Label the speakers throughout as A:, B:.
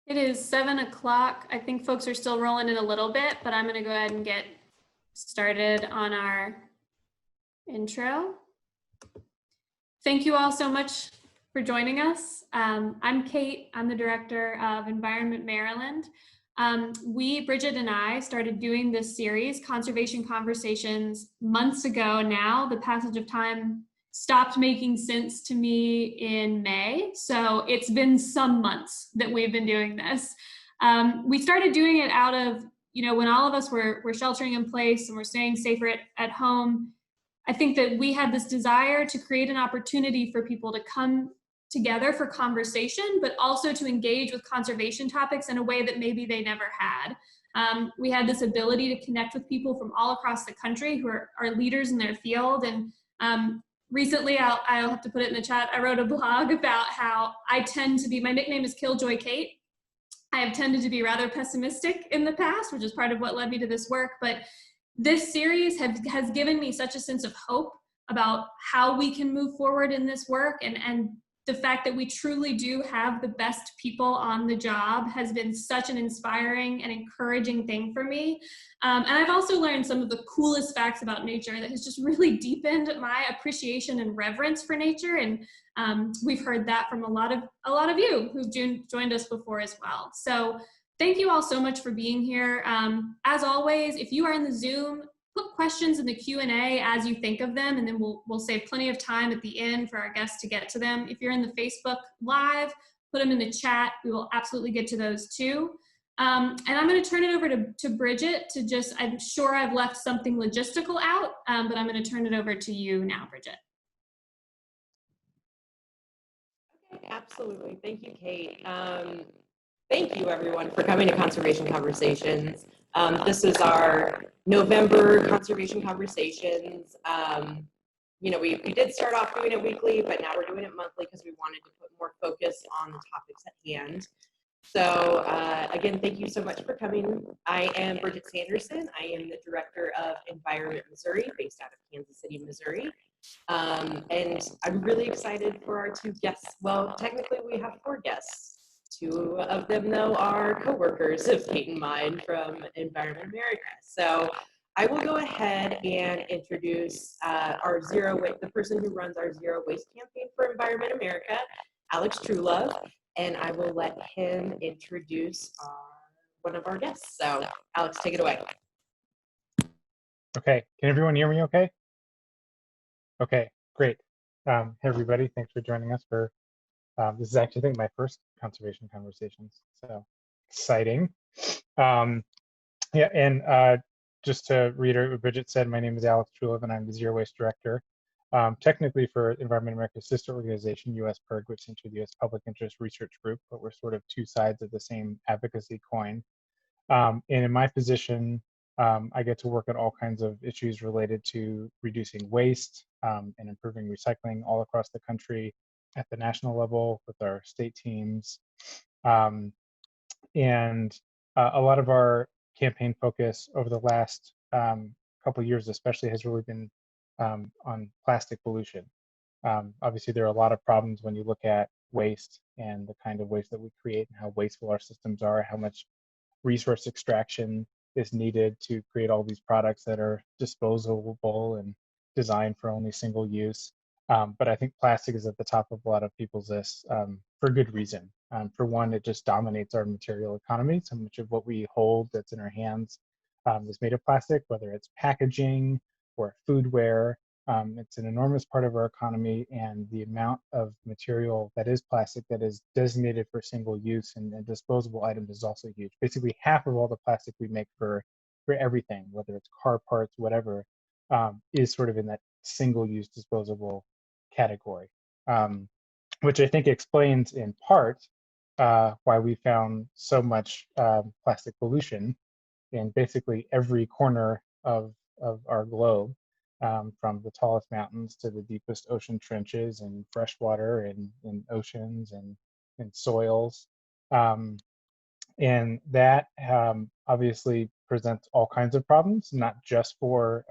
A: It is 7 o'clock. I think folks are still rolling in a little bit, but I'm going to go ahead and get started on our intro. Thank you all so much for joining us. I'm Kate. I'm the director of Environment Maryland. Bridget and I, started doing this series, Conservation Conversations, months ago now. The passage of time stopped making sense to me in May. So it's been some months that we've been doing this. We started doing it out of, when all of us were sheltering in place and we're staying safer at home. I think that we had this desire to create an opportunity for people to come together for conversation, but also to engage with conservation topics in a way that maybe they never had. We had this ability to connect with people from all across the country who are leaders in their field. And recently, I'll have to put it in the chat, I wrote a blog about how I tend to be, my nickname is Killjoy Kate. I have tended to be rather pessimistic in the past, which is part of what led me to this work. But this series has given me such a sense of hope about how we can move forward in this work, and the fact that we truly do have the best people on the job has been such an inspiring and encouraging thing for me. And I've also learned some of the coolest facts about nature that has just really deepened my appreciation and reverence for nature. And we've heard that from a lot of you who've joined us before as well. So thank you all so much for being here. As always, if you are in the Zoom, put questions in the Q&A as you think of them, and then we'll save plenty of time at the end for our guests to get to them. If you're in the Facebook Live, put them in the chat. We will absolutely get to those too. And I'm going to turn it over to Bridget to I'm sure I've left something logistical out, but I'm going to turn it over to you now, Bridget.
B: Okay, absolutely. Thank you, Kate. Thank you, everyone, for coming to Conservation Conversations. This is our November Conservation Conversations. We did start off doing it weekly, but now we're doing it monthly because we wanted to put more focus on the topics at hand. So again, thank you so much for coming. I am Bridget Sanderson. I am the director of Environment Missouri, based out of Kansas City, Missouri. And I'm really excited for our two guests. Well, technically we have 4 guests. 2 of them, though, are co-workers of Kate and mine from Environment America. So I will go ahead and introduce the person who runs our Zero Waste campaign for Environment America, Alex Truelove, and I will let him introduce one of our guests. So Alex, take it away.
C: Okay, can everyone hear me okay? Okay, great. Hey everybody, thanks for joining us for this is actually, I think, my first conservation conversations, so exciting. Just to reiterate what Bridget said, my name is Alex Truelove, and I'm the Zero Waste Director. Technically for Environment America's sister organization, USPIRG, which stands for the U.S. Public Interest Research Group, but we're sort of 2 sides of the same advocacy coin. And in my position, I get to work on all kinds of issues related to reducing waste and improving recycling all across the country, at the national level with our state teams. A lot of our campaign focus over the last couple of years especially has really been on plastic pollution. Obviously, there are a lot of problems when you look at waste and the kind of waste that we create and how wasteful our systems are, how much resource extraction is needed to create all these products that are disposable and designed for only single use. But I think plastic is at the top of a lot of people's lists for good reason. For one, it just dominates our material economy. So much of what we hold that's in our hands is made of plastic, whether it's packaging or foodware. It's an enormous part of our economy, and the amount of material that is plastic that is designated for single use and disposable items is also huge. Basically, half of all the plastic we make for everything, whether it's car parts, whatever, is sort of in that single-use disposable category, which I think explains in part why we found so much plastic pollution in basically every corner of our globe, from the tallest mountains to the deepest ocean trenches and freshwater and oceans and soils. And that obviously presents all kinds of problems, not just for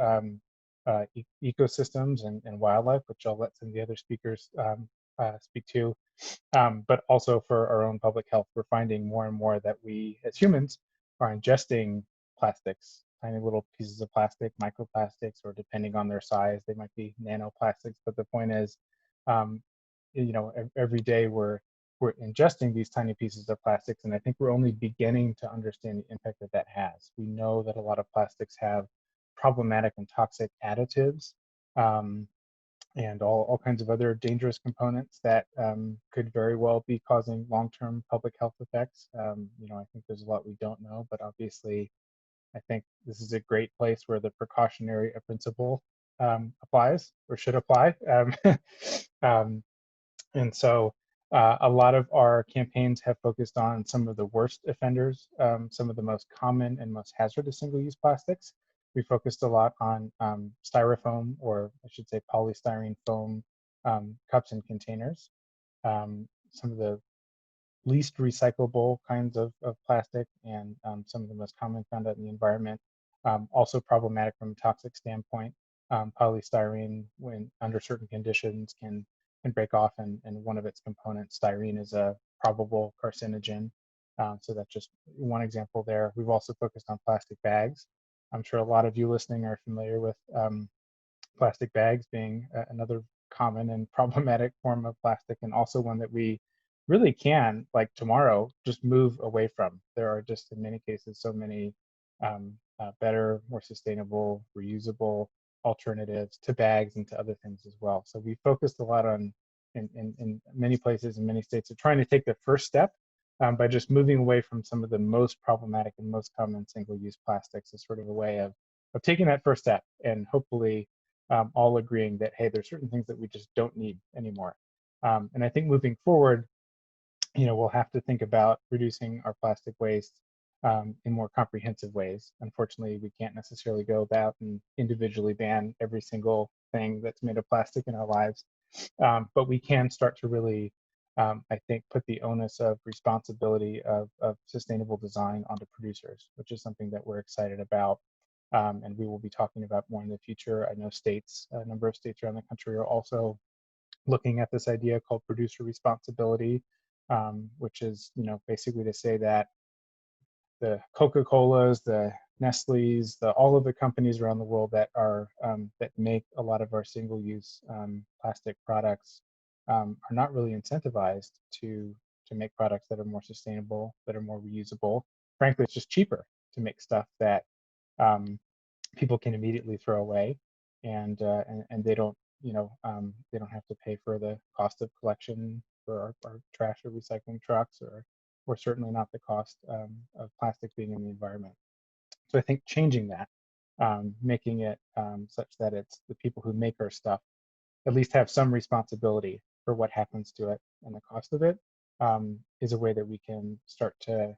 C: ecosystems and wildlife, which I'll let some of the other speakers speak to, but also for our own public health. We're finding more and more that we as humans are ingesting plastics, tiny little pieces of plastic, microplastics, or depending on their size, they might be nanoplastics. But the point is, um, every day we're ingesting these tiny pieces of plastics, and I think we're only beginning to understand the impact that that has. We know that a lot of plastics have problematic and toxic additives, and all kinds of other dangerous components that could very well be causing long-term public health effects. I think there's a lot we don't know, but obviously I think this is a great place where the precautionary principle applies or should apply. Um, and so a lot of our campaigns have focused on some of the worst offenders, some of the most common and most hazardous single-use plastics. We focused a lot on styrofoam, or I should say polystyrene foam cups and containers. Some of the least recyclable kinds of plastic, and some of the most common found out in the environment. Also problematic from a toxic standpoint. Polystyrene, when under certain conditions, can break off, and one of its components, styrene, is a probable carcinogen. So that's just one example there. We've also focused on plastic bags. I'm sure a lot of you listening are familiar with plastic bags being another common and problematic form of plastic, and also one that we really can, like tomorrow, just move away from. There are just, in many cases, so many better, more sustainable, reusable alternatives to bags and to other things as well. So we focused a lot on, in many places, in many states, of trying to take the first step by just moving away from some of the most problematic and most common single-use plastics as sort of a way of taking that first step, and hopefully all agreeing that, hey, there's certain things that we just don't need anymore. And I think moving forward, we'll have to think about reducing our plastic waste in more comprehensive ways. Unfortunately, we can't necessarily go about and individually ban every single thing that's made of plastic in our lives. But we can start to really, I think, put the onus of responsibility of sustainable design onto producers, which is something that we're excited about. And we will be talking about more in the future. I know a number of states around the country are also looking at this idea called producer responsibility, which is, basically to say that the Coca-Colas, the Nestle's, all of the companies around the world that are that make a lot of our single-use plastic products are not really incentivized to make products that are more sustainable, that are more reusable. Frankly, it's just cheaper to make stuff that people can immediately throw away, and they don't they don't have to pay for the cost of collection for our trash or recycling trucks, or certainly not the cost of plastic being in the environment. So I think changing that, making it such that it's the people who make our stuff at least have some responsibility for what happens to it and the cost of it, is a way that we can start to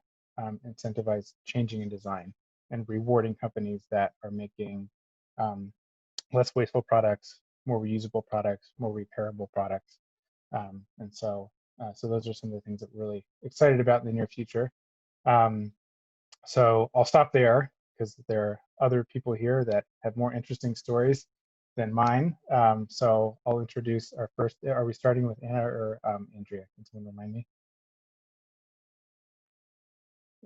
C: incentivize changing in design and rewarding companies that are making less wasteful products, more reusable products, more repairable products. And so those are some of the things that we're really excited about in the near future. So I'll stop there, because there are other people here that have more interesting stories than mine. So I'll introduce our first. Are we starting with Anna or Andrea? Can someone remind me?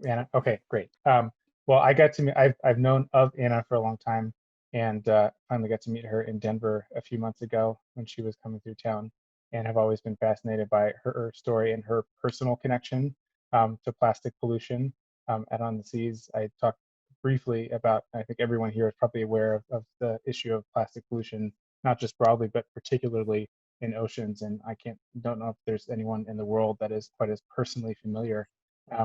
C: Anna? Okay, great. Well, I've known of Anna for a long time, and finally got to meet her in Denver a few months ago when she was coming through town, and have always been fascinated by her story and her personal connection to plastic pollution out on the seas. I talked briefly about, I think everyone here is probably aware of the issue of plastic pollution, not just broadly, but particularly in oceans. And don't know if there's anyone in the world that is quite as personally familiar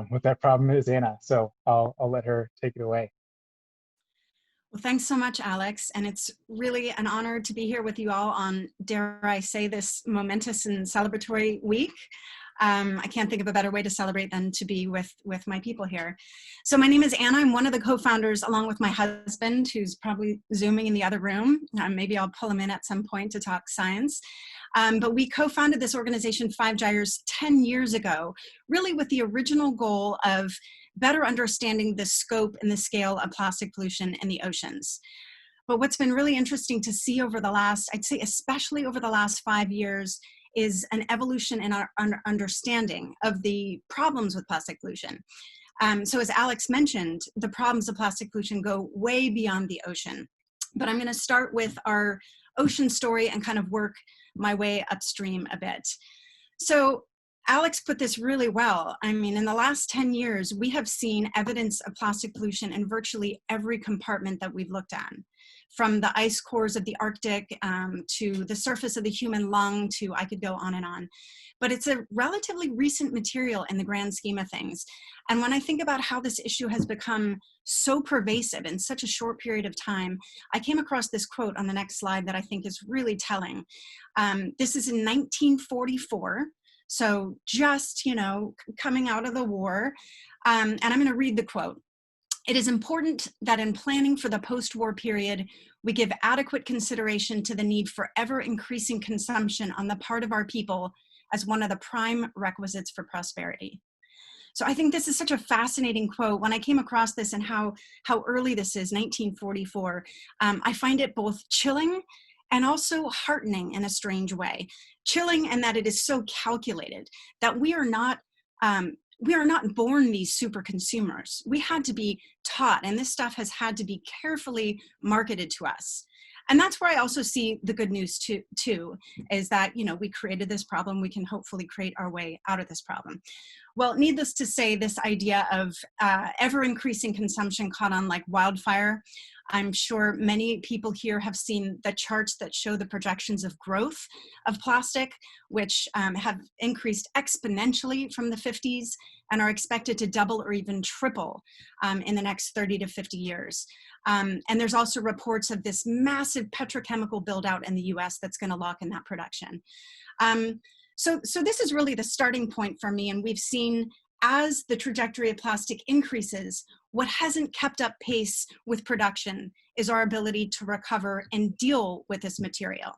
C: with that problem as Anna. So I'll let her take it away.
D: Well, thanks so much, Alex. And it's really an honor to be here with you all on, dare I say, this momentous and celebratory week. I can't think of a better way to celebrate than to be with my people here. So my name is Anna. I'm one of the co-founders, along with my husband, who's probably Zooming in the other room. Maybe I'll pull him in at some point to talk science. But we co-founded this organization, Five Gyres, 10 years ago, really with the original goal of better understanding the scope and the scale of plastic pollution in the oceans. But what's been really interesting to see over the last, I'd say especially over the last 5 years, is an evolution in our understanding of the problems with plastic pollution. So as Alex mentioned, the problems of plastic pollution go way beyond the ocean. But I'm going to start with our ocean story and kind of work my way upstream a bit. So Alex put this really well. I mean, in the last 10 years, we have seen evidence of plastic pollution in virtually every compartment that we've looked at. From the ice cores of the Arctic to the surface of the human lung to, I could go on and on. But it's a relatively recent material in the grand scheme of things. And when I think about how this issue has become so pervasive in such a short period of time, I came across this quote on the next slide that I think is really telling. This is in 1944. So just, coming out of the war. And I'm going to read the quote. It is important that in planning for the post-war period, we give adequate consideration to the need for ever-increasing consumption on the part of our people as one of the prime requisites for prosperity. So I think this is such a fascinating quote. When I came across this and how early this is, 1944, I find it both chilling and also heartening in a strange way. Chilling in that it is so calculated, that we are not born these super consumers. We had to be taught, and this stuff has had to be carefully marketed to us. And that's where I also see the good news too, is that, we created this problem, we can hopefully create our way out of this problem. Well, needless to say, this idea of ever-increasing consumption caught on like wildfire. I'm sure many people here have seen the charts that show the projections of growth of plastic, which have increased exponentially from the 50s and are expected to double or even triple in the next 30 to 50 years. And there's also reports of this massive petrochemical build out in the US that's going to lock in that production. So this is really the starting point for me. And we've seen as the trajectory of plastic increases, what hasn't kept up pace with production is our ability to recover and deal with this material.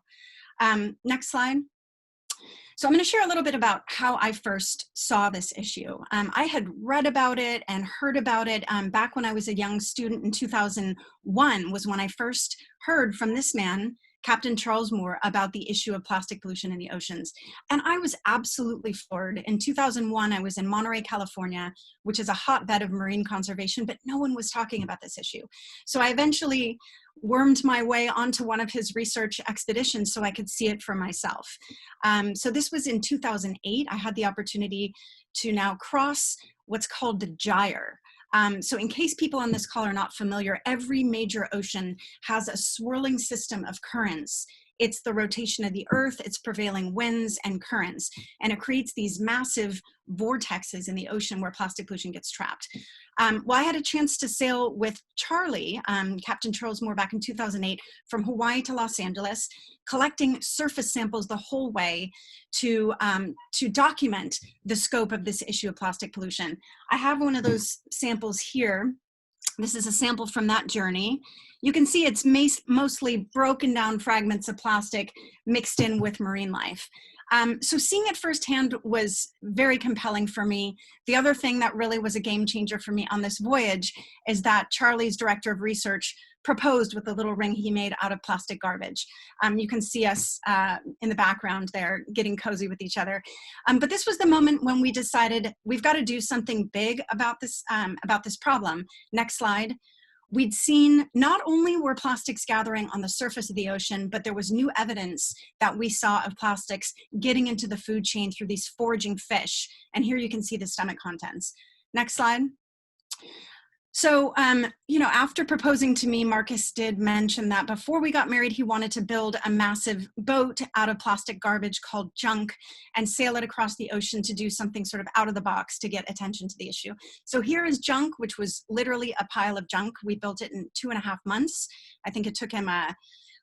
D: Next slide. So I'm going to share a little bit about how I first saw this issue. I had read about it and heard about it back when I was a young student in 2001 was when I first heard from this man, Captain Charles Moore, about the issue of plastic pollution in the oceans. And I was absolutely floored. In 2001, I was in Monterey, California, which is a hotbed of marine conservation, but no one was talking about this issue. So I eventually wormed my way onto one of his research expeditions so I could see it for myself. So this was in 2008. I had the opportunity to now cross what's called the gyre. So in case people on this call are not familiar, every major ocean has a swirling system of currents. It's the rotation of the earth, it's prevailing winds and currents, and it creates these massive vortexes in the ocean where plastic pollution gets trapped. Well, I had a chance to sail with Charlie, Captain Charles Moore, back in 2008 from Hawaii to Los Angeles, collecting surface samples the whole way to document the scope of this issue of plastic pollution. I have one of those samples here. This is a sample from that journey. You can see it's mostly broken down fragments of plastic mixed in with marine life. So seeing it firsthand was very compelling for me. The other thing that really was a game changer for me on this voyage is that Charlie's director of research proposed with the little ring he made out of plastic garbage. You can see us in the background there getting cozy with each other. But this was the moment when we decided we've got to do something big about this problem. Next slide. We'd seen not only were plastics gathering on the surface of the ocean, but there was new evidence that we saw of plastics getting into the food chain through these foraging fish. And here you can see the stomach contents. Next slide. So, after proposing to me, Marcus did mention that before we got married, he wanted to build a massive boat out of plastic garbage called junk and sail it across the ocean to do something sort of out of the box to get attention to the issue. So here is junk, which was literally a pile of junk. We built it in 2.5 months. I think it took him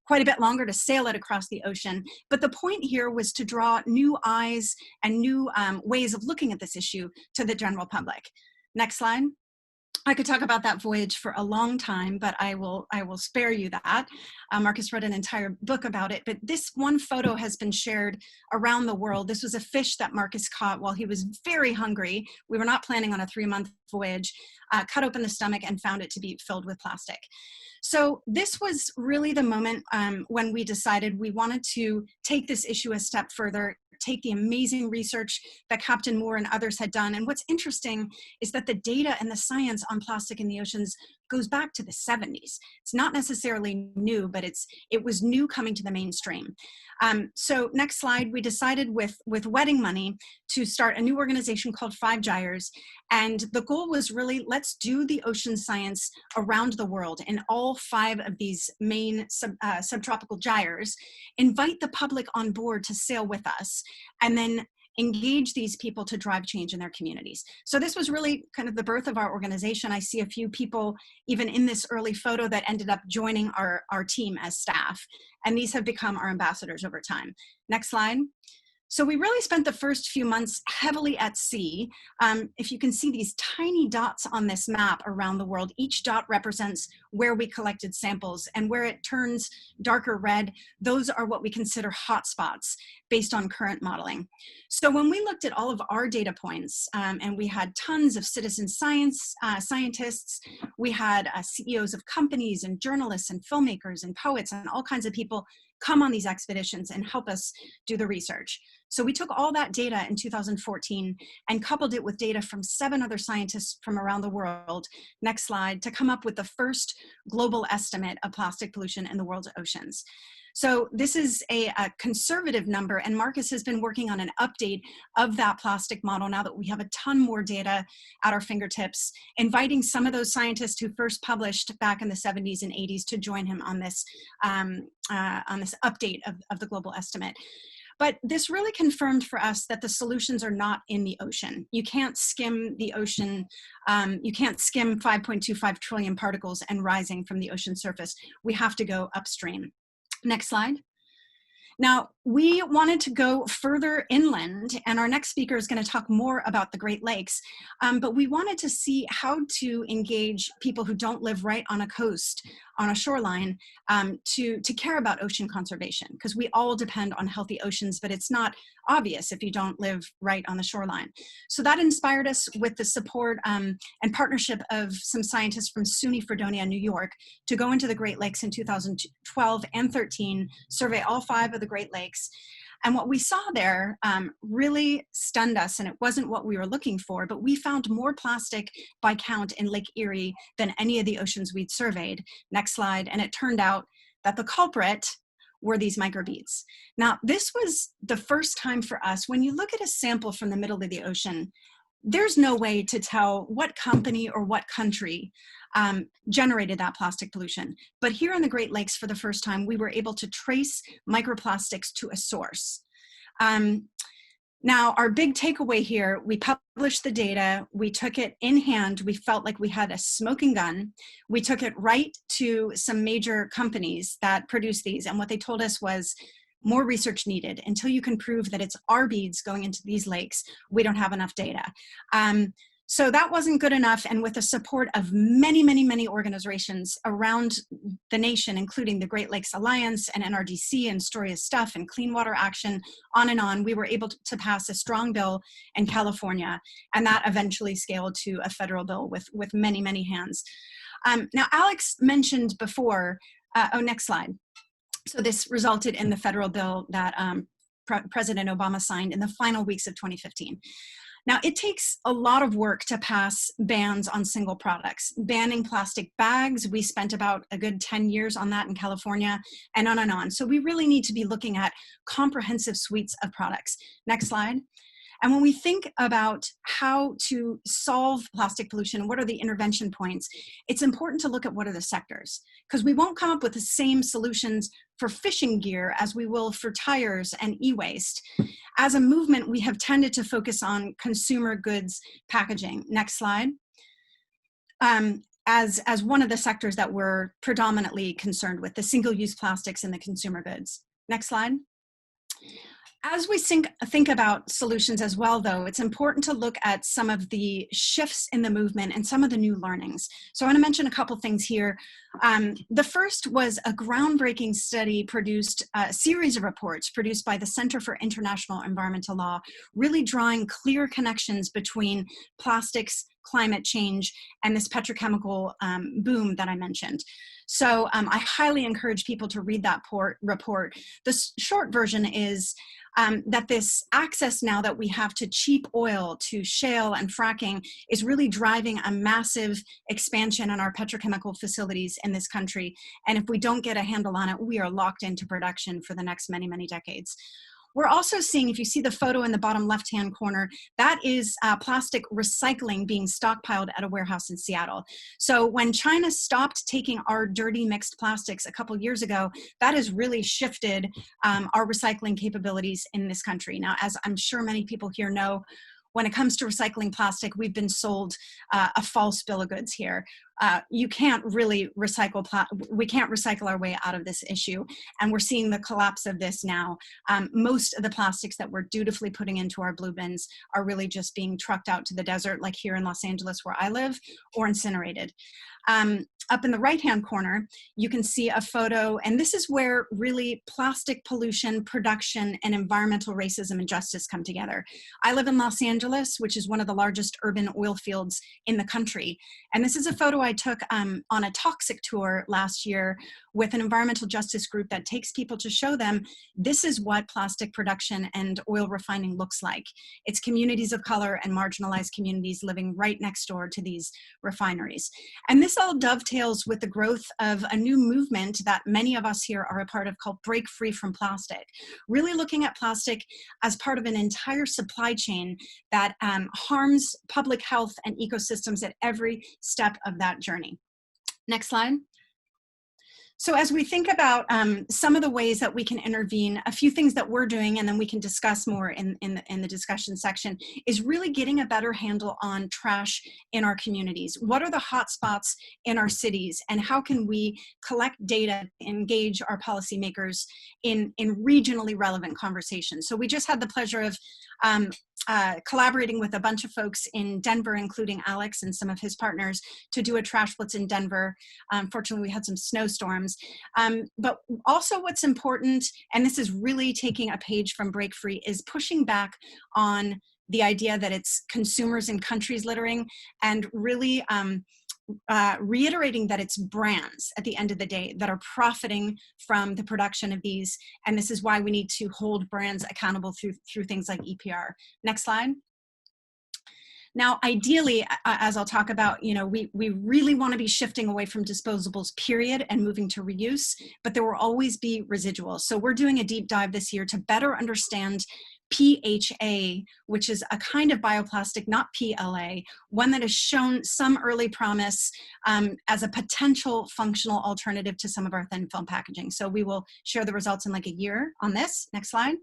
D: quite a bit longer to sail it across the ocean. But the point here was to draw new eyes and new ways of looking at this issue to the general public. Next slide. I could talk about that voyage for a long time, but I will spare you that. Marcus wrote an entire book about it, but this one photo has been shared around the world. This was a fish that Marcus caught while he was very hungry. We were not planning on a 3-month voyage, cut open the stomach and found it to be filled with plastic. So this was really the moment when we decided we wanted to take this issue a step further, take the amazing research that Captain Moore and others had done. And what's interesting is that the data and the science on plastic in the oceans goes back to the 70s. It's not necessarily new, but it was new coming to the mainstream. So next slide, we decided with wedding money to start a new organization called 5 Gyres. And the goal was really, let's do the ocean science around the world in all 5 of these main subtropical gyres, invite the public on board to sail with us, and then engage these people to drive change in their communities. So this was really kind of the birth of our organization. I see a few people even in this early photo that ended up joining our team as staff, and these have become our ambassadors over time. Next slide. So we really spent the first few months heavily at sea. If you can see these tiny dots on this map around the world, each dot represents where we collected samples, and where it turns darker red, those are what we consider hotspots based on current modeling. So when we looked at all of our data points, and we had tons of citizen science scientists, we had CEOs of companies and journalists and filmmakers and poets and all kinds of people come on these expeditions and help us do the research. So we took all that data in 2014 and coupled it with data from 7 other scientists from around the world, next slide, to come up with the first global estimate of plastic pollution in the world's oceans. So this is a conservative number, and Marcus has been working on an update of that plastic model now that we have a ton more data at our fingertips, inviting some of those scientists who first published back in the 70s and 80s to join him on this update of the global estimate. But this really confirmed for us that the solutions are not in the ocean. You can't skim the ocean. You can't skim 5.25 trillion particles and rising from the ocean surface. We have to go upstream. Next slide. Now, we wanted to go further inland, and our next speaker is going to talk more about the Great Lakes, but we wanted to see how to engage people who don't live right on a coast, on a shoreline, to care about ocean conservation, because we all depend on healthy oceans, but it's not obvious if you don't live right on the shoreline. So that inspired us with the support and partnership of some scientists from SUNY Fredonia, New York, to go into the Great Lakes in 2012 and 13, survey all 5 of the Great Lakes. And what we saw there really stunned us, and it wasn't what we were looking for, but we found more plastic by count in Lake Erie than any of the oceans we'd surveyed. Next slide. And it turned out that the culprit were these microbeads. Now, this was the first time for us, when you look at a sample from the middle of the ocean, there's no way to tell what company or what country generated that plastic pollution. But here in the Great Lakes, for the first time, we were able to trace microplastics to a source. Now, our big takeaway here, we published the data, we took it in hand, we felt like we had a smoking gun. We took it right to some major companies that produce these, and what they told us was, more research needed. Until you can prove that it's our beads going into these lakes, we don't have enough data. So that wasn't good enough, and with the support of many, many, many organizations around the nation, including the Great Lakes Alliance and NRDC and Story of Stuff and Clean Water Action, on, we were able to pass a strong bill in California, and that eventually scaled to a federal bill with many, many hands. Now, Alex mentioned before, next slide. So this resulted in the federal bill that President Obama signed in the final weeks of 2015. Now, it takes a lot of work to pass bans on single products. Banning plastic bags, we spent about a good 10 years on that in California, and on and on. So we really need to be looking at comprehensive suites of products. Next slide. And when we think about how to solve plastic pollution, what are the intervention points, it's important to look at what are the sectors, because we won't come up with the same solutions for fishing gear as we will for tires and e-waste. As a movement, we have tended to focus on consumer goods packaging. Next slide. As one of the sectors that we're predominantly concerned with, the single-use plastics in the consumer goods. Next slide. As we think about solutions as well, though, it's important to look at some of the shifts in the movement and some of the new learnings. So I want to mention a couple things here. The first was a groundbreaking study produced, a series of reports produced by the Center for International Environmental Law, really drawing clear connections between plastics, climate change and this petrochemical boom that I mentioned. So I highly encourage people to read that report. The short version is that this access now that we have to cheap oil, to shale and fracking, is really driving a massive expansion in our petrochemical facilities in this country. And if we don't get a handle on it, we are locked into production for the next many, many decades. We're also seeing, if you see the photo in the bottom left-hand corner, that is plastic recycling being stockpiled at a warehouse in Seattle. So when China stopped taking our dirty mixed plastics a couple years ago, that has really shifted our recycling capabilities in this country. Now, as I'm sure many people here know, when it comes to recycling plastic, we've been sold a false bill of goods here. You can't really recycle, we can't recycle our way out of this issue. And we're seeing the collapse of this now. Most of the plastics that we're dutifully putting into our blue bins are really just being trucked out to the desert, like here in Los Angeles where I live, or incinerated. Up in the right-hand corner, you can see a photo, and this is where really plastic pollution, production, and environmental racism and justice come together. I live in Los Angeles, which is one of the largest urban oil fields in the country. And this is a photo I took on a toxic tour last year with an environmental justice group that takes people to show them this is what plastic production and oil refining looks like. It's communities of color and marginalized communities living right next door to these refineries. And this all dovetails with the growth of a new movement that many of us here are a part of called Break Free from Plastic. Really looking at plastic as part of an entire supply chain that harms public health and ecosystems at every step of that journey. Next slide. So as we think about some of the ways that we can intervene, a few things that we're doing, and then we can discuss more in the discussion section, is really getting a better handle on trash in our communities. What are the hot spots in our cities, and how can we collect data, engage our policymakers in regionally relevant conversations? So we just had the pleasure of collaborating with a bunch of folks in Denver, including Alex and some of his partners, to do a trash blitz in Denver. Fortunately, we had some snowstorms. But also what's important, and this is really taking a page from Break Free, is pushing back on the idea that it's consumers and countries littering, and really reiterating that it's brands at the end of the day that are profiting from the production of these. And this is why we need to hold brands accountable through things like EPR. Next slide. Now, ideally, as I'll talk about, we really want to be shifting away from disposables, period, and moving to reuse, but there will always be residuals. So we're doing a deep dive this year to better understand PHA, which is a kind of bioplastic, not PLA, one that has shown some early promise as a potential functional alternative to some of our thin film packaging. So we will share the results in like a year on this. Next slide.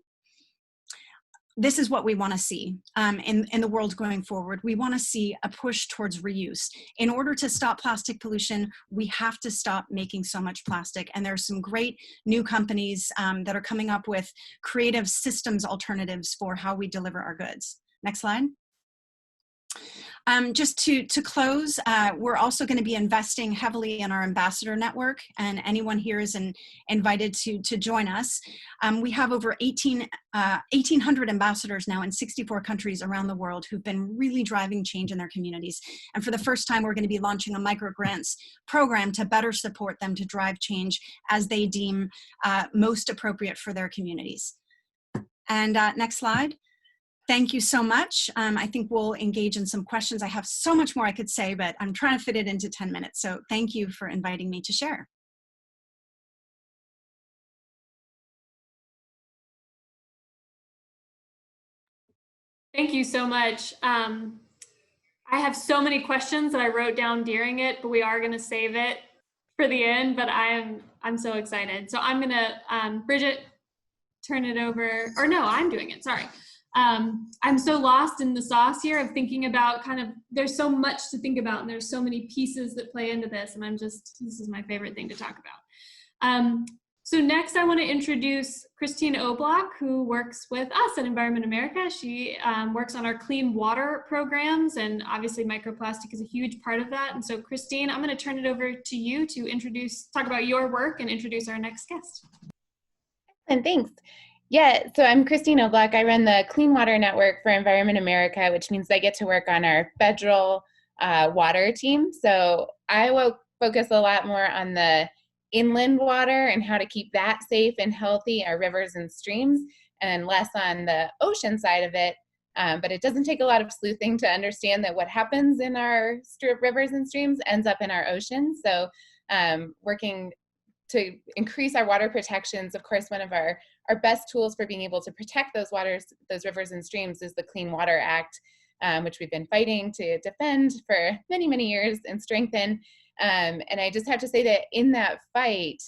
D: This is what we want to see in the world going forward. We want to see a push towards reuse. In order to stop plastic pollution, we have to stop making so much plastic. And there are some great new companies that are coming up with creative systems alternatives for how we deliver our goods. Next slide. Just to close, we're also going to be investing heavily in our ambassador network, and anyone here is invited to join us. We have over 1,800 ambassadors now in 64 countries around the world who've been really driving change in their communities. And for the first time, we're going to be launching a microgrants program to better support them to drive change as they deem most appropriate for their communities. And next slide. Thank you so much. I think we'll engage in some questions. I have so much more I could say, but I'm trying to fit it into 10 minutes. So thank you for inviting me to share.
A: Thank you so much. I have so many questions that I wrote down during it, but we are going to save it for the end. But I'm so excited. So I'm going to, Bridget, turn it over. Or no, I'm doing it. Sorry. I'm so lost in the sauce here of thinking about there's so much to think about, and there's so many pieces that play into this, and this is my favorite thing to talk about. So next I want to introduce Christine Oblock, who works with us at Environment America. She works on our clean water programs, and obviously microplastic is a huge part of that. And so Christine, I'm going to turn it over to you to talk about your work and introduce our next guest.
E: And thanks. Yeah, so I'm Christine Oblock. I run the Clean Water Network for Environment America, which means I get to work on our federal water team. So I will focus a lot more on the inland water and how to keep that safe and healthy, our rivers and streams, and less on the ocean side of it. But it doesn't take a lot of sleuthing to understand that what happens in our rivers and streams ends up in our ocean. So working to increase our water protections, of course, one of our best tools for being able to protect those waters, those rivers and streams, is the Clean Water Act, which we've been fighting to defend for many, many years and strengthen. And I just have to say that in that fight,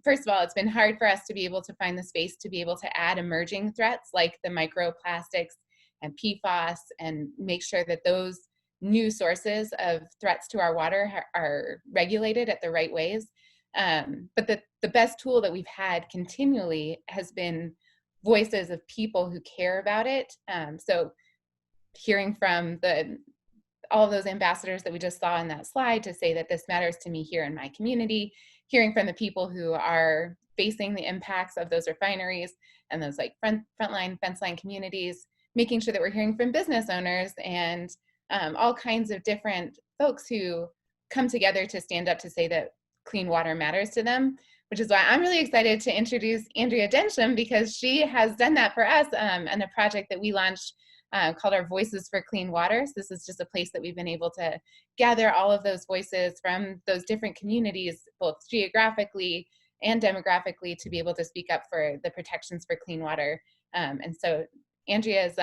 E: first of all, it's been hard for us to be able to find the space to be able to add emerging threats like the microplastics and PFAS, and make sure that those new sources of threats to our water are regulated at the right ways. But the best tool that we've had continually has been voices of people who care about it. So hearing from all of those ambassadors that we just saw in that slide to say that this matters to me here in my community, hearing from the people who are facing the impacts of those refineries and those like frontline, fence line communities, making sure that we're hearing from business owners and all kinds of different folks who come together to stand up to say that clean water matters to them, which is why I'm really excited to introduce Andrea Densham, because she has done that for us in a project that we launched called our Voices for Clean Water. So this is just a place that we've been able to gather all of those voices from those different communities, both geographically and demographically, to be able to speak up for the protections for clean water. And so Andrea is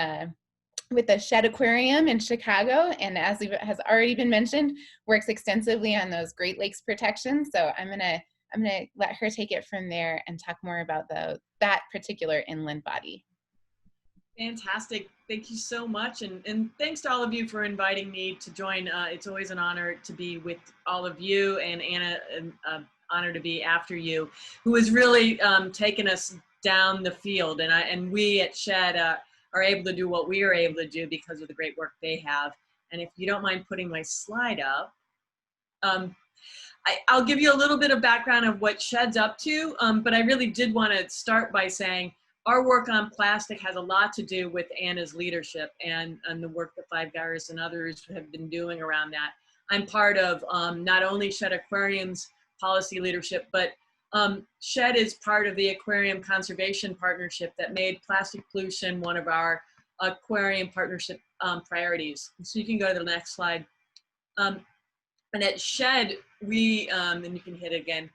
E: with the Shed Aquarium in Chicago, and as has already been mentioned, works extensively on those Great Lakes protections. So I'm gonna let her take it from there and talk more about that particular inland body.
F: Fantastic. Thank you so much. And thanks to all of you for inviting me to join. It's always an honor to be with all of you, and Anna, an honor to be after you, who has really taken us down the field. And we at Shed are able to do what we are able to do because of the great work they have. And if you don't mind putting my slide up, I'll give you a little bit of background of what Shed's up to, but I really did want to start by saying our work on plastic has a lot to do with Anna's leadership and the work that Five Gyres and others have been doing around that. I'm part of not only Shed Aquarium's policy leadership, but Shed is part of the Aquarium Conservation Partnership that made plastic pollution one of our aquarium partnership priorities. So you can go to the next slide. And at Shed, we, and you can hit it again,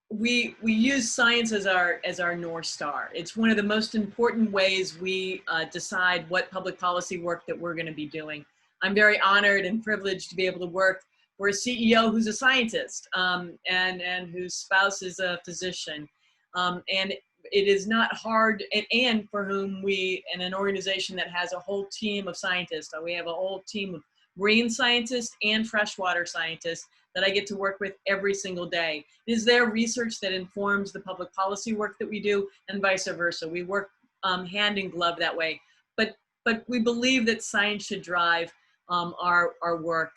F: we use science as our North Star. It's one of the most important ways we decide what public policy work that we're going to be doing. I'm very honored and privileged to be able to work for a CEO who's a scientist and whose spouse is a physician. And it is not hard, and for whom we, in an organization that has a whole team of scientists, we have a whole team of marine scientists and freshwater scientists that I get to work with every single day. It is their research that informs the public policy work that we do, and vice versa. We work hand in glove that way. But we believe that science should drive our work.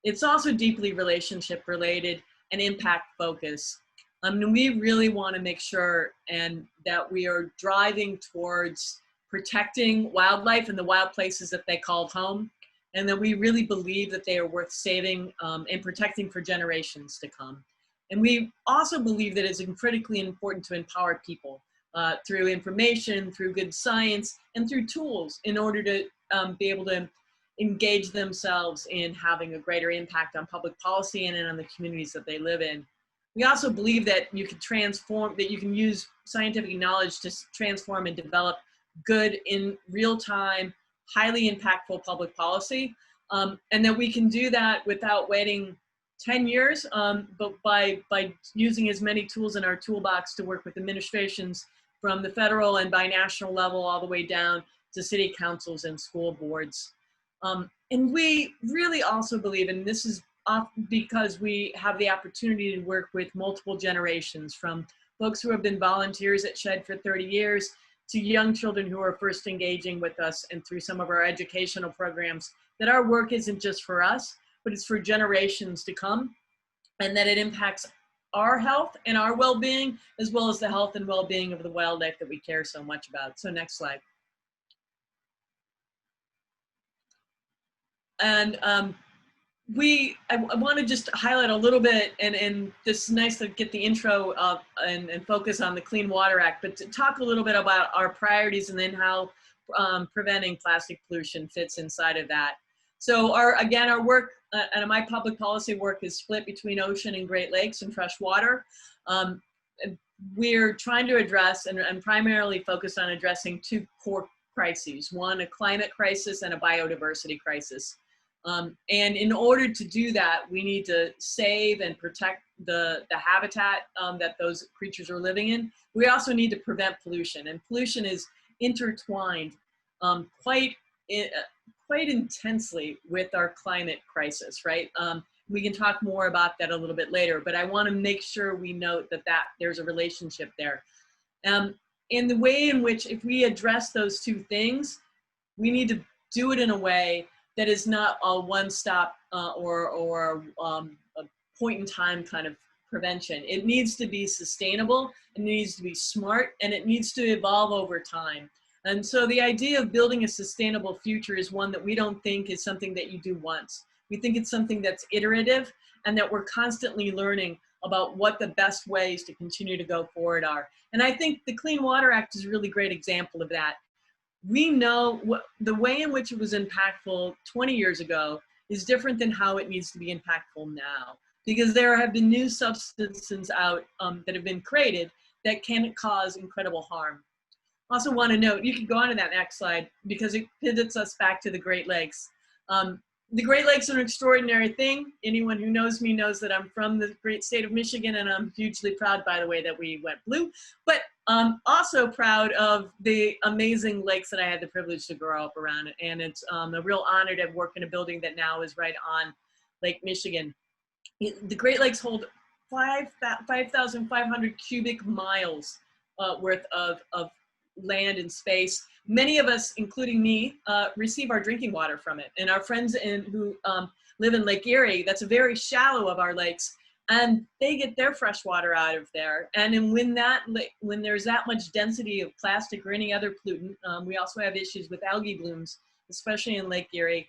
F: It's also deeply relationship related and impact focused. And we really want to make sure that we are driving towards protecting wildlife and the wild places that they call home, and that we really believe that they are worth saving and protecting for generations to come. And we also believe that it's critically important to empower people through information, through good science, and through tools in order to be able to engage themselves in having a greater impact on public policy and on the communities that they live in. We also believe that you can transform, that you can use scientific knowledge to transform and develop good in real time, highly impactful public policy, and that we can do that without waiting 10 years, but by using as many tools in our toolbox to work with administrations from the federal and binational level all the way down to city councils and school boards. And we really also believe, and this is because we have the opportunity to work with multiple generations, from folks who have been volunteers at Shed for 30 years to young children who are first engaging with us and through some of our educational programs, that our work isn't just for us, but it's for generations to come, and that it impacts our health and our well-being, as well as the health and well-being of the wildlife that we care so much about. So next slide. And I want to just highlight a little bit, and this is nice to get the intro up and focus on the Clean Water Act, but to talk a little bit about our priorities and then how preventing plastic pollution fits inside of that. So our work and my public policy work is split between ocean and Great Lakes and fresh water. We're trying to address and primarily focused on addressing two core crises, one a climate crisis and a biodiversity crisis. And in order to do that, we need to save and protect the habitat that those creatures are living in. We also need to prevent pollution, and pollution is intertwined quite intensely with our climate crisis, right? We can talk more about that a little bit later, but I want to make sure we note that there's a relationship there. And the way in which, if we address those two things, we need to do it in a way that is not a one-stop or a point in time kind of prevention. It needs to be sustainable, it needs to be smart, and it needs to evolve over time. And so the idea of building a sustainable future is one that we don't think is something that you do once. We think it's something that's iterative and that we're constantly learning about what the best ways to continue to go forward are. And I think the Clean Water Act is a really great example of that. We know the way in which it was impactful 20 years ago is different than how it needs to be impactful now, because there have been new substances out that have been created that can cause incredible harm. Also want to note, you can go on to that next slide because it pivots us back to the Great Lakes. The Great Lakes are an extraordinary thing. Anyone who knows me knows that I'm from the great state of Michigan, and I'm hugely proud, by the way, that we went blue, but also proud of the amazing lakes that I had the privilege to grow up around. And it's a real honor to work in a building that now is right on Lake Michigan. The Great Lakes hold 5,500 cubic miles worth of land and space. Many of us, including me, receive our drinking water from it. And our friends who live in Lake Erie, that's a very shallow of our lakes, and they get their fresh water out of there. And then when there's that much density of plastic or any other pollutant, we also have issues with algae blooms, especially in Lake Erie.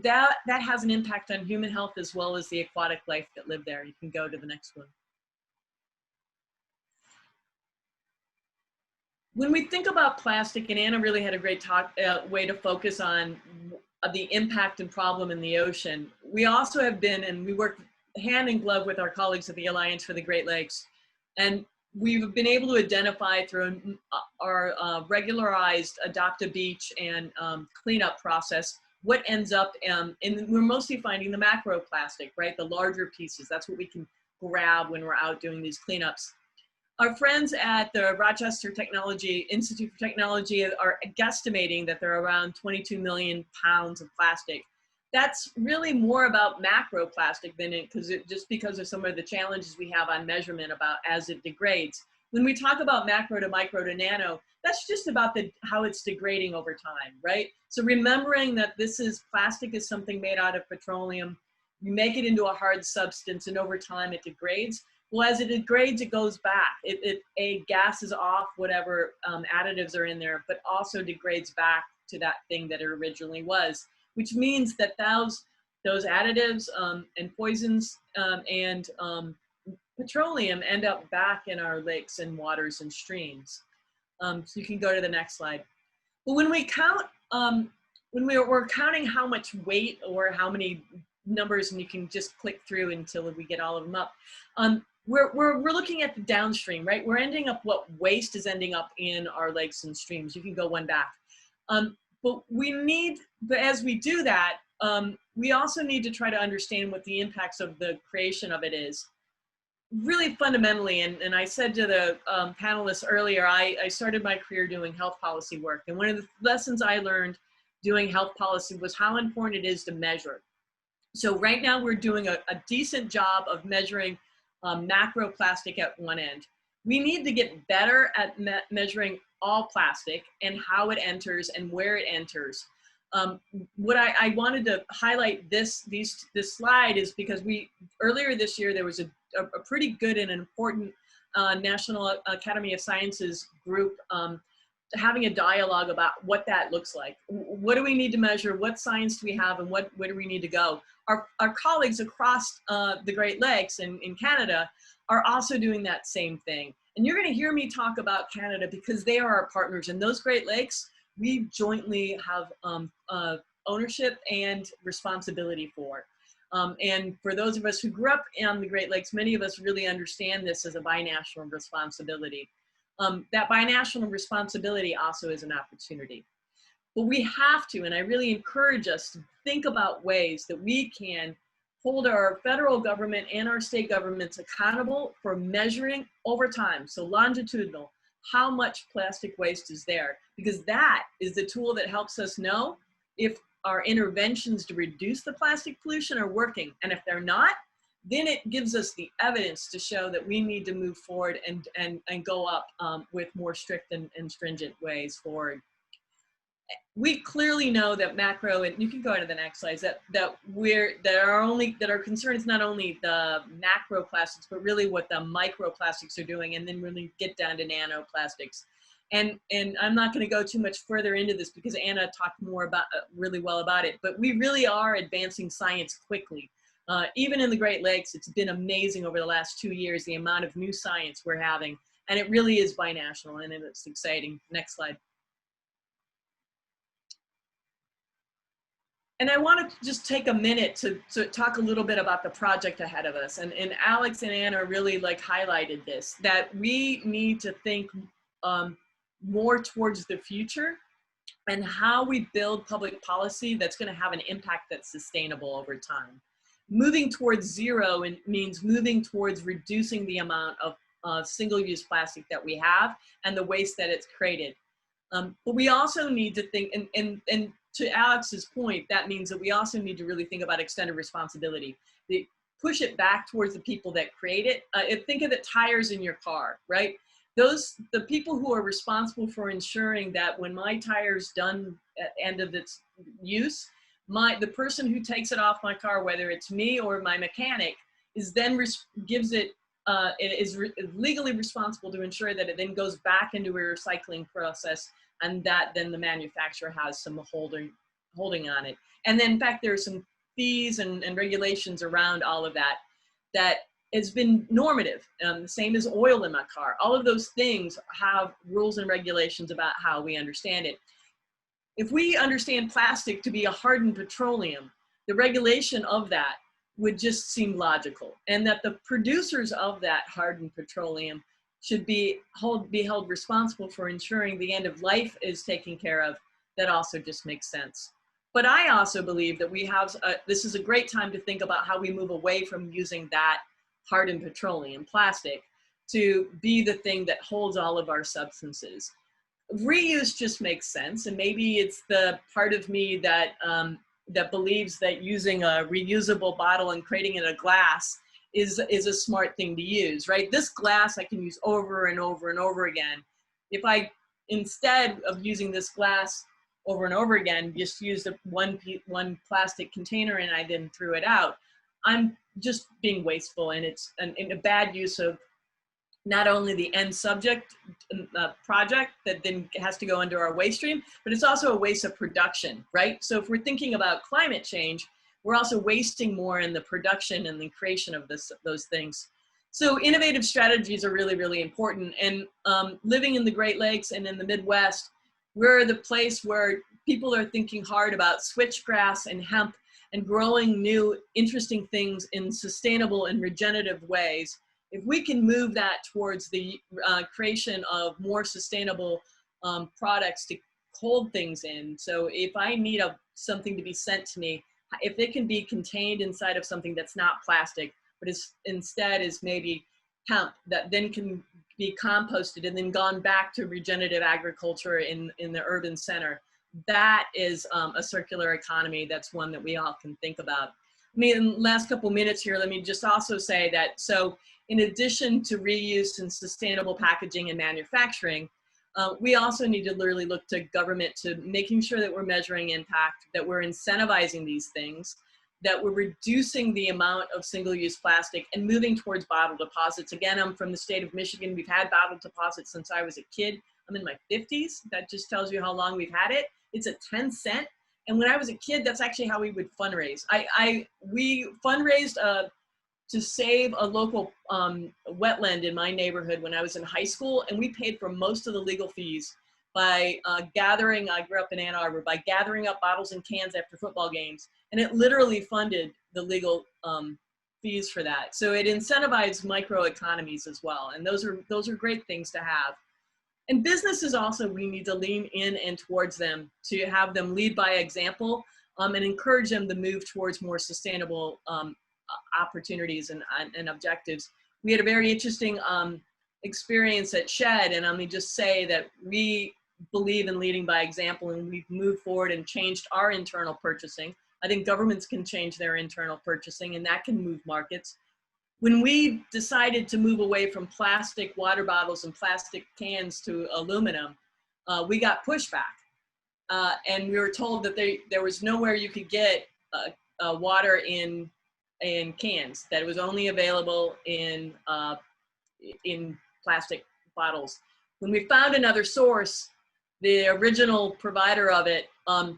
F: That has an impact on human health as well as the aquatic life that live there. You can go to the next one. When we think about plastic, and Anna really had a great way to focus on the impact and problem in the ocean, we also have been, and we work hand in glove with our colleagues at the Alliance for the Great Lakes, and we've been able to identify through our regularized Adopt a Beach and cleanup process what ends up, and we're mostly finding the macroplastic, right? The larger pieces, that's what we can grab when we're out doing these cleanups. Our friends at the Rochester Institute for Technology are guesstimating that there are around 22 million pounds of plastic. That's really more about macroplastic than just because of some of the challenges we have on measurement about as it degrades. When we talk about macro to micro to nano, that's just about how it's degrading over time, right? So remembering that plastic is something made out of petroleum, you make it into a hard substance, and over time it degrades. Well, as it degrades, it goes back. It gases off whatever additives are in there, but also degrades back to that thing that it originally was, which means that those additives and poisons and petroleum end up back in our lakes and waters and streams. So you can go to the next slide. But when we count, when we're counting how much weight or how many numbers, and you can just click through until we get all of them up, we're looking at the downstream, right? We're ending up what waste is ending up in our lakes and streams. You can go one back. But as we do that, we also need to try to understand what the impacts of the creation of it is. Really fundamentally, and I said to the panelists earlier, I started my career doing health policy work. And one of the lessons I learned doing health policy was how important it is to measure. So right now we're doing a decent job of measuring macroplastic at one end. We need to get better at measuring all plastic and how it enters and where it enters. What I wanted to highlight this slide is because earlier this year there was a pretty good and important National Academy of Sciences group having a dialogue about what that looks like. What do we need to measure? What science do we have? And where do we need to go? Our colleagues across the Great Lakes in Canada are also doing that same thing. And you're going to hear me talk about Canada because they are our partners. And those Great Lakes, we jointly have ownership and responsibility for. And for those of us who grew up on the Great Lakes, many of us really understand this as a binational responsibility. That binational responsibility also is an opportunity. But we have to, and I really encourage us to think about ways that we can hold our federal government and our state governments accountable for measuring over time, so longitudinal, how much plastic waste is there, because that is the tool that helps us know if our interventions to reduce the plastic pollution are working. And if they're not, then it gives us the evidence to show that we need to move forward and go up with more strict and stringent ways forward. We clearly know that macro, and you can go to the next slide, that our concern is not only the macro plastics, but really what the microplastics are doing, and then really get down to nanoplastics. And I'm not going to go too much further into this because Anna talked more about really well about it, but we really are advancing science quickly. Even in the Great Lakes, it's been amazing over the last 2 years, the amount of new science we're having, and it really is binational, and it's exciting. Next slide. And I want to just take a minute to talk a little bit about the project ahead of us. And Alex and Anna really highlighted this, that we need to think more towards the future and how we build public policy that's going to have an impact that's sustainable over time. Moving towards zero means moving towards reducing the amount of single-use plastic that we have and the waste that it's created. But we also need to think, and to Alex's point, that means that we also need to really think about extended responsibility. Push it back towards the people that create it. Think of the tires in your car, right? The people who are responsible for ensuring that when my tire's done at end of its use, the person who takes it off my car, whether it's me or my mechanic, is then is legally responsible to ensure that it then goes back into a recycling process, and that then the manufacturer has some holding on it. And then in fact, there are some fees and regulations around all of that has been normative. The same as oil in my car. All of those things have rules and regulations about how we understand it. If we understand plastic to be a hardened petroleum, the regulation of that would just seem logical, and that the producers of that hardened petroleum should be held responsible for ensuring the end of life is taken care of. That also just makes sense. But I also believe that this is a great time to think about how we move away from using that hardened petroleum, plastic, to be the thing that holds all of our substances. Reuse just makes sense, and maybe it's the part of me that believes that using a reusable bottle and creating it a glass is a smart thing to use, right? This glass I can use over and over and over again. If I, instead of using this glass over and over again, just used one plastic container and I then threw it out, I'm just being wasteful, and it's a bad use of not only the end subject project that then has to go into our waste stream, but it's also a waste of production, right? So if we're thinking about climate change, we're also wasting more in the production and the creation of those things. So innovative strategies are really, really important. And living in the Great Lakes and in the Midwest, we're the place where people are thinking hard about switchgrass and hemp and growing new, interesting things in sustainable and regenerative ways. If we can move that towards the creation of more sustainable products to hold things in. So if I need something to be sent to me, if it can be contained inside of something that's not plastic, but instead is maybe hemp that then can be composted and then gone back to regenerative agriculture in the urban center, that is a circular economy. That's one that we all can think about. I mean, in the last couple minutes here, let me just also say that, so in addition to reuse and sustainable packaging and manufacturing, we also need to literally look to government to making sure that we're measuring impact, that we're incentivizing these things, that we're reducing the amount of single-use plastic and moving towards bottle deposits. Again, I'm from the state of Michigan. We've had bottle deposits since I was a kid. I'm in my 50s. That just tells you how long we've had it. It's a 10-cent. And when I was a kid, that's actually how we would fundraise. We fundraised to save a local wetland in my neighborhood when I was in high school, and we paid for most of the legal fees by gathering, I grew up in Ann Arbor, by gathering up bottles and cans after football games, and it literally funded the legal fees for that. So it incentivized microeconomies as well, and those are great things to have. And businesses also, we need to lean in and towards them to have them lead by example and encourage them to move towards more sustainable opportunities and objectives. We had a very interesting experience at Shed, and let me just say that we believe in leading by example, and we've moved forward and changed our internal purchasing. I think governments can change their internal purchasing, and that can move markets. When we decided to move away from plastic water bottles and plastic cans to aluminum, we got pushback. And we were told that there was nowhere you could get water in cans, that it was only available in plastic bottles. When we found another source, the original provider of it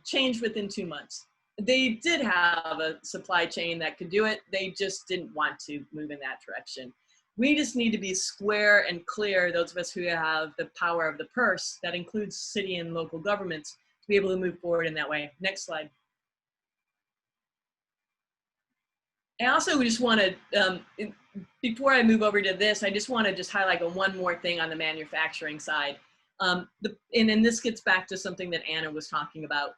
F: changed within 2 months. They did have a supply chain that could do it. They just didn't want to move in that direction. We just need to be square and clear, those of us who have the power of the purse, that includes city and local governments, to be able to move forward in that way. Next slide. I also just want to, before I move over to this, I just want to just highlight one more thing on the manufacturing side. And then this gets back to something that Anna was talking about.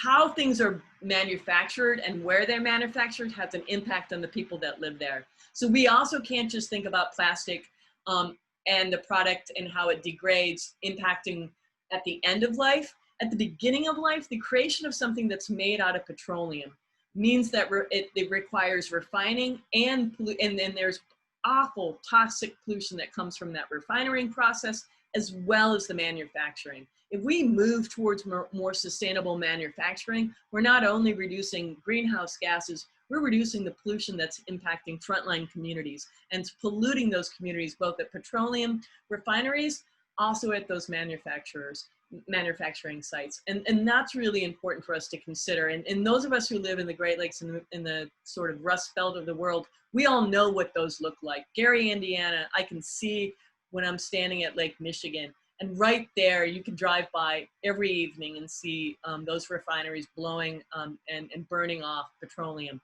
F: How things are manufactured and where they're manufactured has an impact on the people that live there. So we also can't just think about plastic and the product and how it degrades impacting at the end of life. At the beginning of life, the creation of something that's made out of petroleum means that it requires refining and then there's awful toxic pollution that comes from that refining process as well as the manufacturing. If we move towards more sustainable manufacturing, we're not only reducing greenhouse gases, we're reducing the pollution that's impacting frontline communities and polluting those communities, both at petroleum refineries, also at those manufacturing sites. And that's really important for us to consider. And those of us who live in the Great Lakes and in the sort of Rust Belt of the world, we all know what those look like. Gary, Indiana, I can see when I'm standing at Lake Michigan. And right there, you can drive by every evening and see those refineries blowing and burning off petroleum.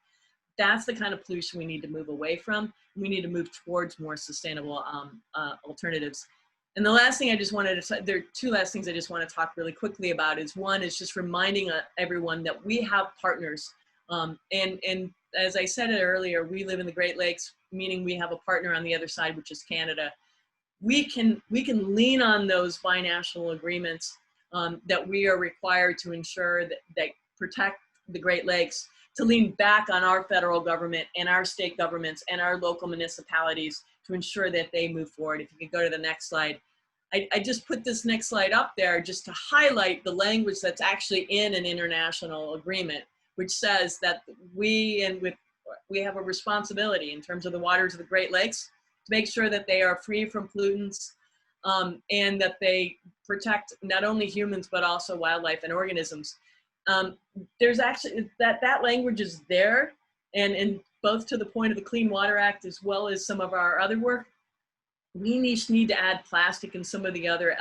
F: That's the kind of pollution we need to move away from. We need to move towards more sustainable alternatives. And the last thing I just wanted to, there are two last things I just want to talk really quickly about is one is just reminding everyone that we have partners. And as I said it earlier, we live in the Great Lakes, meaning we have a partner on the other side, which is Canada. We can lean on those binational agreements that we are required to ensure that protect the Great Lakes, to lean back on our federal government and our state governments and our local municipalities to ensure that they move forward. If you could go to the next slide. I just put this next slide up there just to highlight the language that's actually in an international agreement, which says that we have a responsibility in terms of the waters of the Great Lakes to make sure that they are free from pollutants and that they protect not only humans, but also wildlife and organisms. There's actually, that language is there, and both to the point of the Clean Water Act as well as some of our other work, we need to add plastic and some of the other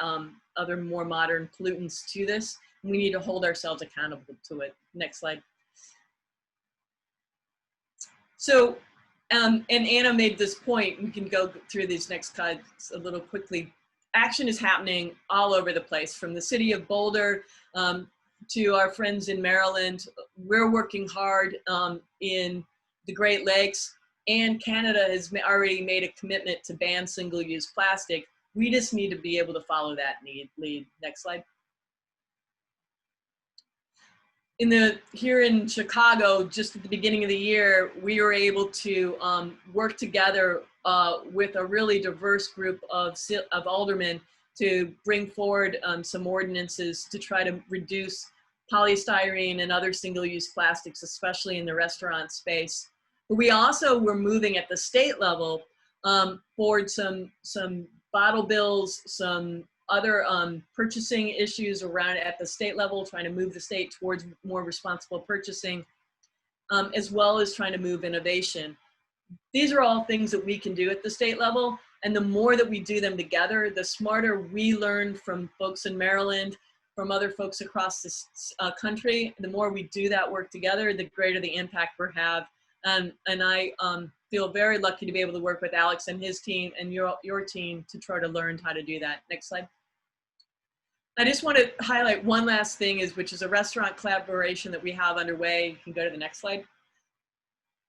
F: more modern pollutants to this. We need to hold ourselves accountable to it. Next slide. So, and Anna made this point, we can go through these next slides a little quickly. Action is happening all over the place, from the city of Boulder to our friends in Maryland. We're working hard in the Great Lakes, and Canada has already made a commitment to ban single-use plastic. We just need to be able to follow that lead. Next slide. Here in Chicago, just at the beginning of the year, we were able to work together with a really diverse group of aldermen to bring forward some ordinances to try to reduce polystyrene and other single-use plastics, especially in the restaurant space. But we also were moving at the state level forward some bottle bills, some other purchasing issues around at the state level, trying to move the state towards more responsible purchasing, as well as trying to move innovation. These are all things that we can do at the state level. And the more that we do them together, the smarter we learn from folks in Maryland, from other folks across this country. The more we do that work together, the greater the impact we have. And I feel very lucky to be able to work with Alex and his team and your team to try to learn how to do that. Next slide. I just want to highlight one last thing, which is a restaurant collaboration that we have underway. You can go to the next slide.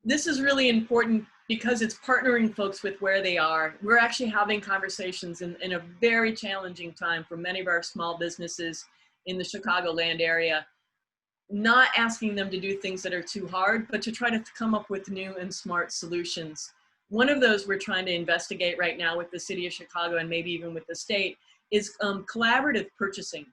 F: This is really important because it's partnering folks with where they are. We're actually having conversations in a very challenging time for many of our small businesses in the Chicagoland area, not asking them to do things that are too hard, but to try to come up with new and smart solutions. One of those we're trying to investigate right now with the city of Chicago and maybe even with the state is collaborative purchasing.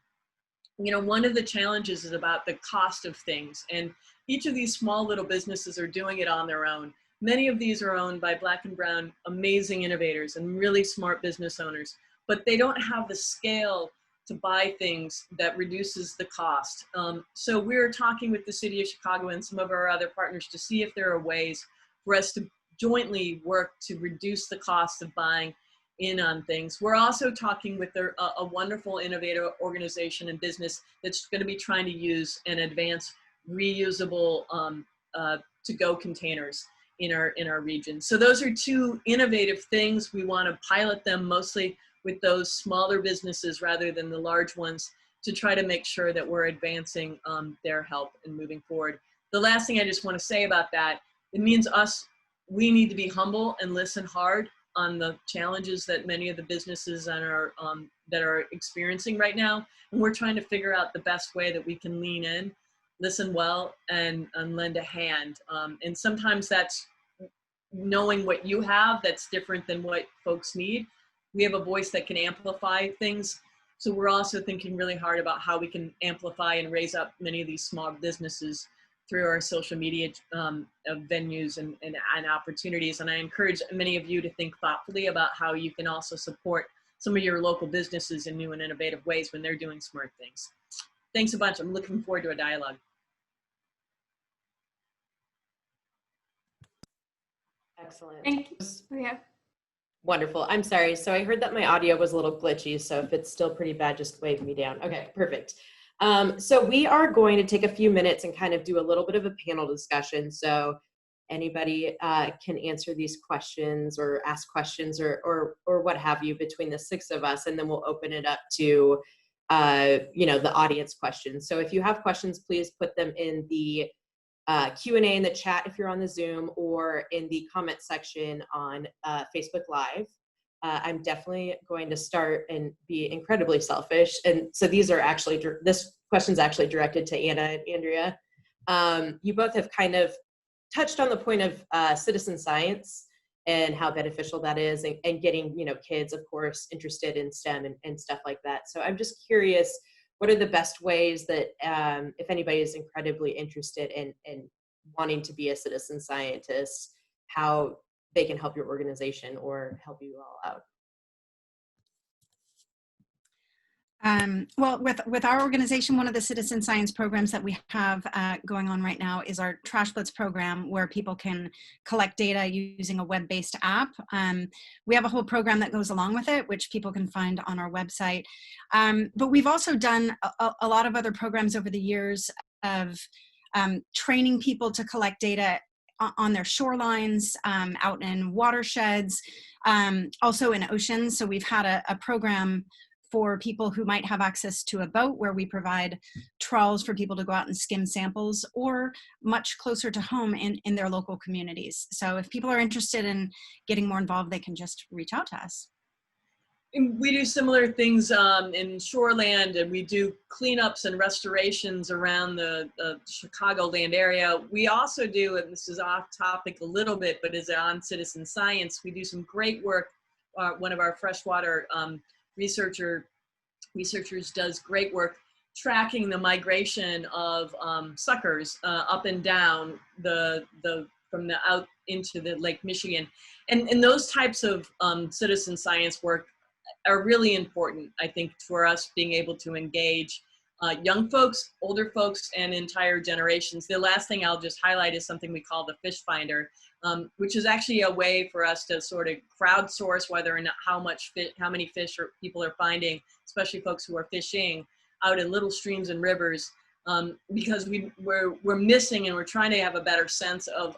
F: You know, one of the challenges is about the cost of things, and each of these small little businesses are doing it on their own. Many of these are owned by Black and brown, amazing innovators and really smart business owners, but they don't have the scale to buy things that reduces the cost. So we're talking with the city of Chicago and some of our other partners to see if there are ways for us to jointly work to reduce the cost of buying in on things. We're also talking with a wonderful innovative organization and business that's going to be trying to use and advance reusable to-go containers in our region. So those are two innovative things. We want to pilot them mostly with those smaller businesses rather than the large ones to try to make sure that we're advancing their help and moving forward. The last thing I just want to say about that, it means we need to be humble and listen hard on the challenges that many of the businesses that are experiencing right now. And we're trying to figure out the best way that we can lean in, listen well, and lend a hand. And sometimes that's knowing what you have that's different than what folks need. We have a voice that can amplify things. So we're also thinking really hard about how we can amplify and raise up many of these small businesses through our social media venues and opportunities. And I encourage many of you to think thoughtfully about how you can also support some of your local businesses in new and innovative ways when they're doing smart things. Thanks a bunch. I'm looking forward to a dialogue.
B: Excellent.
A: Thank you. Yeah.
B: Wonderful. I'm sorry. So I heard that my audio was a little glitchy. So if it's still pretty bad, just wave me down. Okay, perfect. So we are going to take a few minutes and kind of do a little bit of a panel discussion. So anybody can answer these questions or ask questions or what have you between the six of us, and then we'll open it up to the audience questions. So if you have questions, please put them in the Q&A in the chat if you're on the Zoom, or in the comment section on Facebook Live. I'm definitely going to start and be incredibly selfish. And so these are actually, this question's actually directed to Anna and Andrea. You both have kind of touched on the point of citizen science and how beneficial that is, and getting, kids, of course, interested in STEM and stuff like that. So I'm just curious, what are the best ways that if anybody is incredibly interested in wanting to be a citizen scientist, how they can help your organization or help you all out?
D: Well, with our organization, one of the citizen science programs that we have going on right now is our Trash Blitz program, where people can collect data using a web-based app. We have a whole program that goes along with it, which people can find on our website. But we've also done a lot of other programs over the years of training people to collect data on their shorelines, out in watersheds, also in oceans. So we've had a program for people who might have access to a boat, where we provide trawls for people to go out and skim samples, or much closer to home in their local communities. So if people are interested in getting more involved, they can just reach out to us.
F: And we do similar things in shoreland, and we do cleanups and restorations around the Chicagoland area. We also do, and this is off topic a little bit, but is on citizen science, we do some great work. One of our freshwater researchers does great work tracking the migration of suckers up and down from the out into the Lake Michigan, and those types of citizen science work are really important, I think, for us being able to engage young folks, older folks, and entire generations. The last thing I'll just highlight is something we call the Fish Finder, which is actually a way for us to sort of crowdsource whether or not how many fish people are finding, especially folks who are fishing out in little streams and rivers, because we're missing, and we're trying to have a better sense of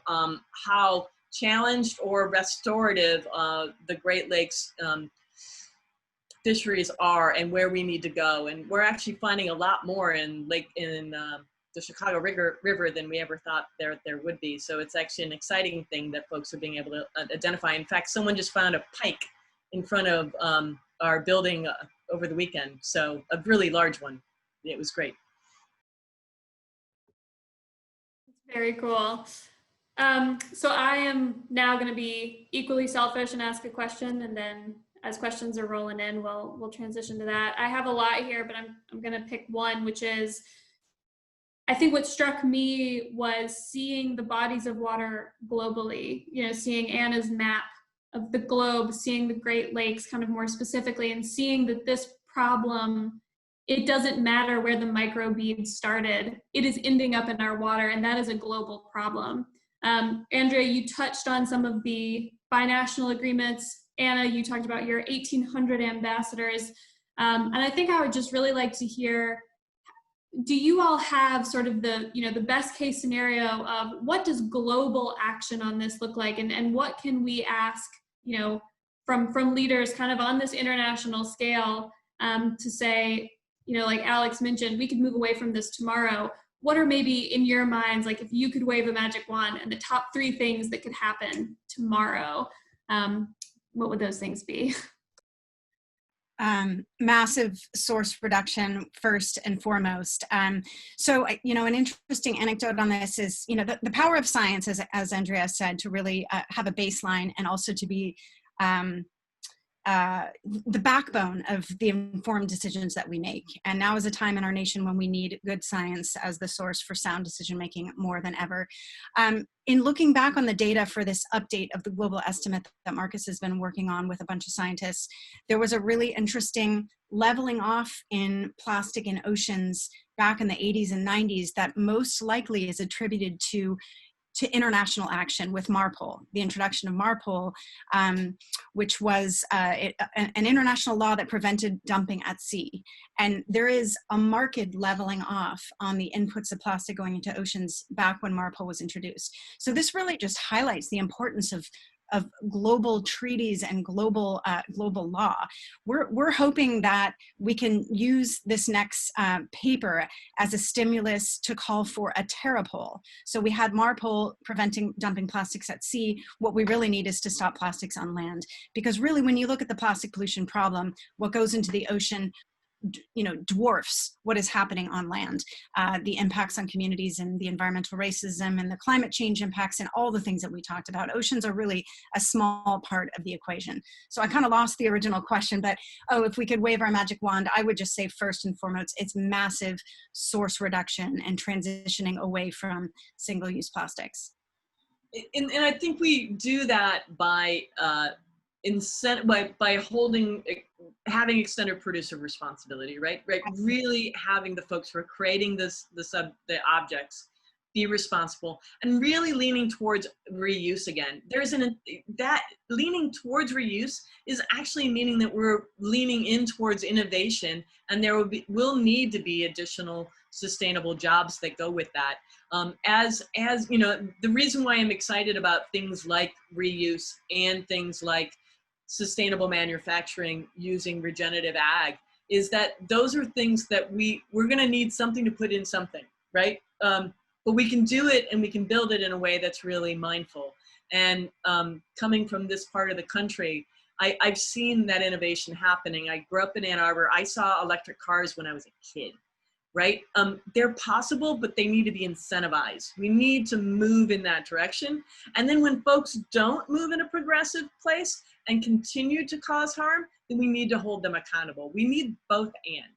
F: how challenged or restorative the Great Lakes fisheries are and where we need to go. And we're actually finding a lot more in the Chicago River than we ever thought there would be. So it's actually an exciting thing that folks are being able to identify. In fact, someone just found a pike in front of our building over the weekend. So a really large one. It was great.
A: Very cool. So I am now going to be equally selfish and ask a question, and then as questions are rolling in, we'll transition to that. I have a lot here, but I'm going to pick one, which is, I think what struck me was seeing the bodies of water globally, seeing Anna's map of the globe, seeing the Great Lakes kind of more specifically, and seeing that this problem, it doesn't matter where the microbeads started, it is ending up in our water, and that is a global problem. Andrea, you touched on some of the binational agreements. Anna, you talked about your 1,800 ambassadors. And I think I would just really like to hear, do you all have sort of the best case scenario of what does global action on this look like, and what can we ask, from leaders kind of on this international scale, to say, like Alex mentioned, we could move away from this tomorrow. What are maybe in your minds, like if you could wave a magic wand and the top 3 things that could happen tomorrow, what would those things be?
D: Massive source reduction first and foremost. So, an interesting anecdote on this is, the power of science, as Andrea said, to really have a baseline and also to be the backbone of the informed decisions that we make. And now is a time in our nation when we need good science as the source for sound decision making more than ever. In looking back on the data for this update of the global estimate that Marcus has been working on with a bunch of scientists, there was a really interesting leveling off in plastic in oceans back in the 80s and 90s that most likely is attributed to international action with MARPOL, the introduction of MARPOL, which was an international law that prevented dumping at sea. And there is a marked leveling off on the inputs of plastic going into oceans back when MARPOL was introduced. So this really just highlights the importance of global treaties and global law. We're hoping that we can use this next paper as a stimulus to call for a TerraPol. So we had MARPOL preventing dumping plastics at sea. What we really need is to stop plastics on land, because really when you look at the plastic pollution problem, what goes into the ocean dwarfs what is happening on land, the impacts on communities and the environmental racism and the climate change impacts and all the things that we talked about. Oceans are really a small part of the equation. So I kind of lost the original question, but if we could wave our magic wand, I would just say first and foremost, it's massive source reduction and transitioning away from single-use plastics.
F: And I think we do that by having extended producer responsibility, right? Really having the folks who are creating the objects be responsible, and really leaning towards reuse again. That leaning towards reuse is actually meaning that we're leaning in towards innovation, and there will need to be additional sustainable jobs that go with that. As the reason why I'm excited about things like reuse and things like sustainable manufacturing using regenerative ag is that those are things that we're going to need something to put in something, right? But we can do it, and we can build it in a way that's really mindful. And coming from this part of the country, I've seen that innovation happening. I grew up in Ann Arbor. I saw electric cars when I was a kid, right? They're possible, but they need to be incentivized. We need to move in that direction. And then when folks don't move in a progressive place and continue to cause harm, then we need to hold them accountable. We need both and.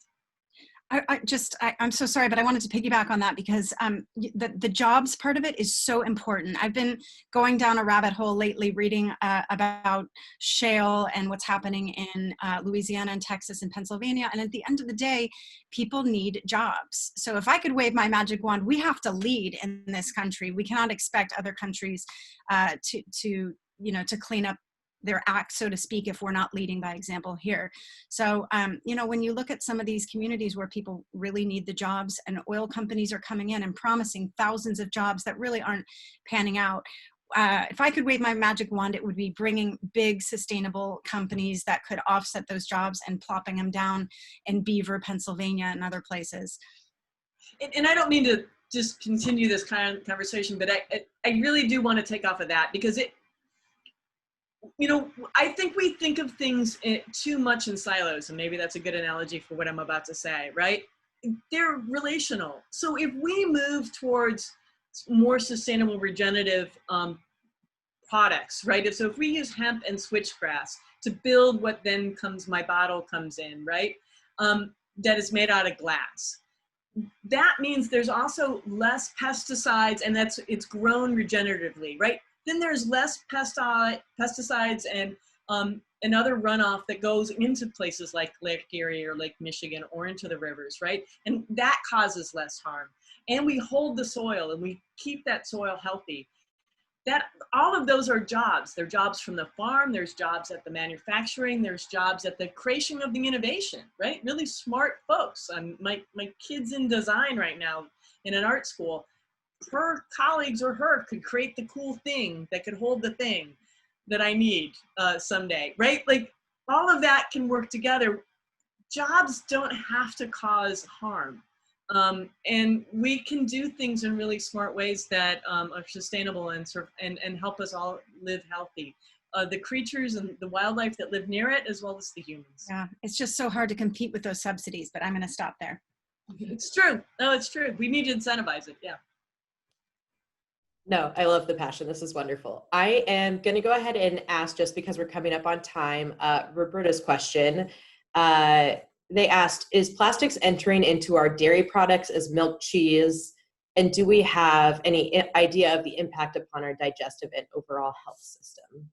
D: I'm so sorry, but I wanted to piggyback on that because the jobs part of it is so important. I've been going down a rabbit hole lately reading about shale and what's happening in Louisiana and Texas and Pennsylvania. And at the end of the day, people need jobs. So if I could wave my magic wand, we have to lead in this country. We cannot expect other countries to clean up their act, so to speak, if we're not leading by example here. So, when you look at some of these communities where people really need the jobs and oil companies are coming in and promising thousands of jobs that really aren't panning out, if I could wave my magic wand, it would be bringing big sustainable companies that could offset those jobs and plopping them down in Beaver, Pennsylvania and other places.
F: And I don't mean to just continue this kind of conversation, but I really do want to take off of that because I think we think of things too much in silos, and maybe that's a good analogy for what I'm about to say, right? They're relational. So if we move towards more sustainable regenerative products, right? So if we use hemp and switchgrass to build what then my bottle comes in, right? That is made out of glass. That means there's also less pesticides, and it's grown regeneratively, right? Then there's less pesticides and other runoff that goes into places like Lake Erie or Lake Michigan or into the rivers, right? And that causes less harm. And we hold the soil and we keep that soil healthy. All of those are jobs. They're jobs from the farm, there's jobs at the manufacturing, there's jobs at the creation of the innovation, right? Really smart folks. My kid's in design right now in an art school. Her colleagues or her could create the cool thing that could hold the thing that I need someday, right? Like all of that can work together. Jobs don't have to cause harm. And we can do things in really smart ways that are sustainable and help us all live healthy. The creatures and the wildlife that live near it, as well as the humans.
D: Yeah, it's just so hard to compete with those subsidies, but I'm going to stop there.
F: It's true. No, it's true. We need to incentivize it. Yeah.
B: No, I love the passion. This is wonderful. I am going to go ahead and ask, just because we're coming up on time, Roberta's question. They asked, is plastics entering into our dairy products as milk, cheese? And do we have any idea of the impact upon our digestive and overall health system?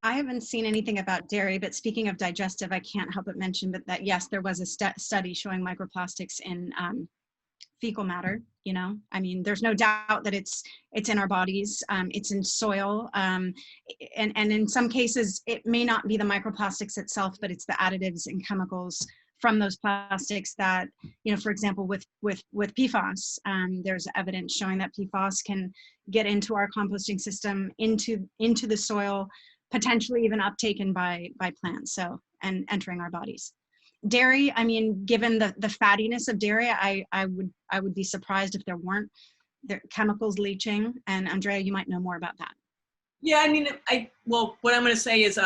D: I haven't seen anything about dairy, but speaking of digestive, I can't help but mention that yes, there was a study showing microplastics in fecal matter. I mean, there's no doubt that it's in our bodies, it's in soil, and in some cases it may not be the microplastics itself, but it's the additives and chemicals from those plastics that, for example, with PFAS, there's evidence showing that PFAS can get into our composting system, into the soil, potentially even uptaken by plants, and entering our bodies. Dairy, I mean, given the fattiness of dairy, I would be surprised if there weren't chemicals leaching. And Andrea, you might know more about that.
F: Yeah, I mean, what I'm going to say is,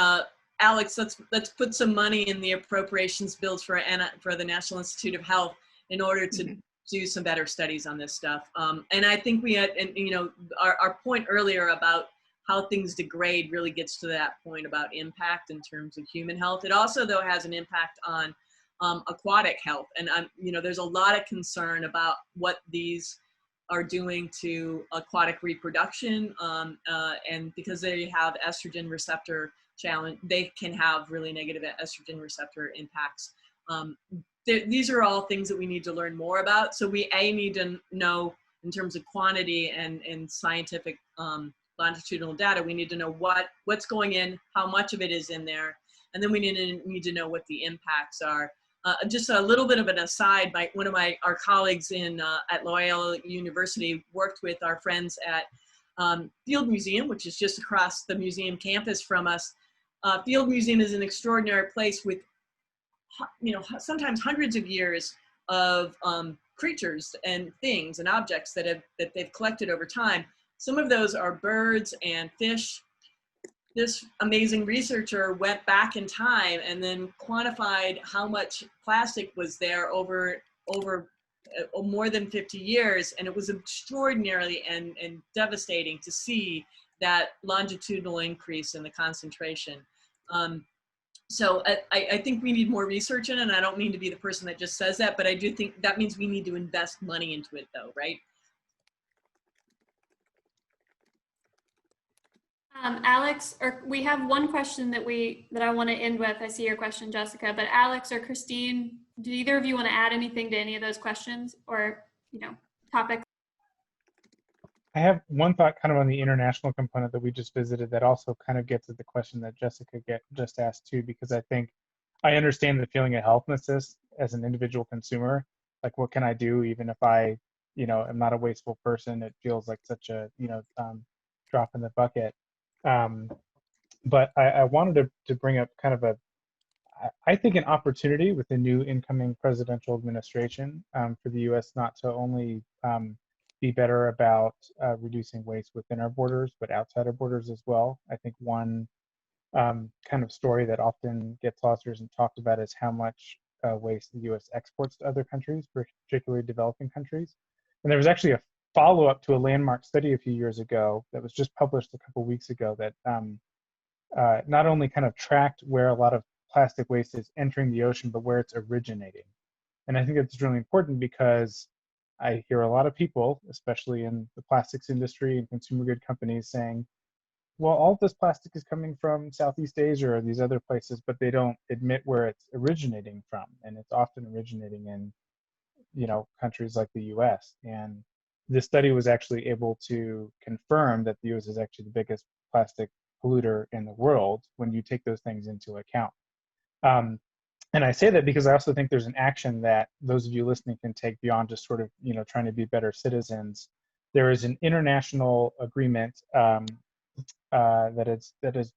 F: Alex, let's put some money in the appropriations bills for the National Institute of Health in order to do some better studies on this stuff. And I think we had, our point earlier about how things degrade really gets to that point about impact in terms of human health. It also, though, has an impact on aquatic health. And, there's a lot of concern about what these are doing to aquatic reproduction. And because they have estrogen receptor challenge, they can have really negative estrogen receptor impacts. These are all things that we need to learn more about. So we need to know in terms of quantity and scientific longitudinal data, we need to know what's going in, how much of it is in there, and then we need to know what the impacts are. Just a little bit of an aside, one of our colleagues at Loyola University worked with our friends at Field Museum, which is just across the museum campus from us. Field Museum is an extraordinary place with, sometimes hundreds of years of creatures and things and objects that they've collected over time. Some of those are birds and fish. This amazing researcher went back in time and then quantified how much plastic was there over more than 50 years. And it was extraordinarily and devastating to see that longitudinal increase in the concentration. So I think we need more research in it, and I don't mean to be the person that just says that, but I do think that means we need to invest money into it though, right?
A: Alex, or we have one question that I want to end with. I see your question, Jessica, but Alex or Christine, do either of you want to add anything to any of those questions or, topics?
C: I have one thought kind of on the international component that we just visited that also kind of gets at the question that Jessica just asked too, because I think I understand the feeling of helplessness as an individual consumer. Like, what can I do even if I, am not a wasteful person? It feels like such a, drop in the bucket. But I wanted to bring up kind of I think an opportunity with the new incoming presidential administration for the U.S. not to only be better about reducing waste within our borders, but outside our borders as well. I think one kind of story that often gets lost or isn't talked about is how much waste the U.S. exports to other countries, particularly developing countries. And there was actually a follow-up to a landmark study a few years ago that was just published a couple weeks ago that not only kind of tracked where a lot of plastic waste is entering the ocean, but where it's originating. And I think it's really important because I hear a lot of people, especially in the plastics industry and consumer good companies, saying, well, all this plastic is coming from Southeast Asia or these other places, but they don't admit where it's originating from. And it's often originating in, countries like the US. And this study was actually able to confirm that the US is actually the biggest plastic polluter in the world when you take those things into account. And I say that because I also think there's an action that those of you listening can take beyond just sort of, trying to be better citizens. There is an international agreement that has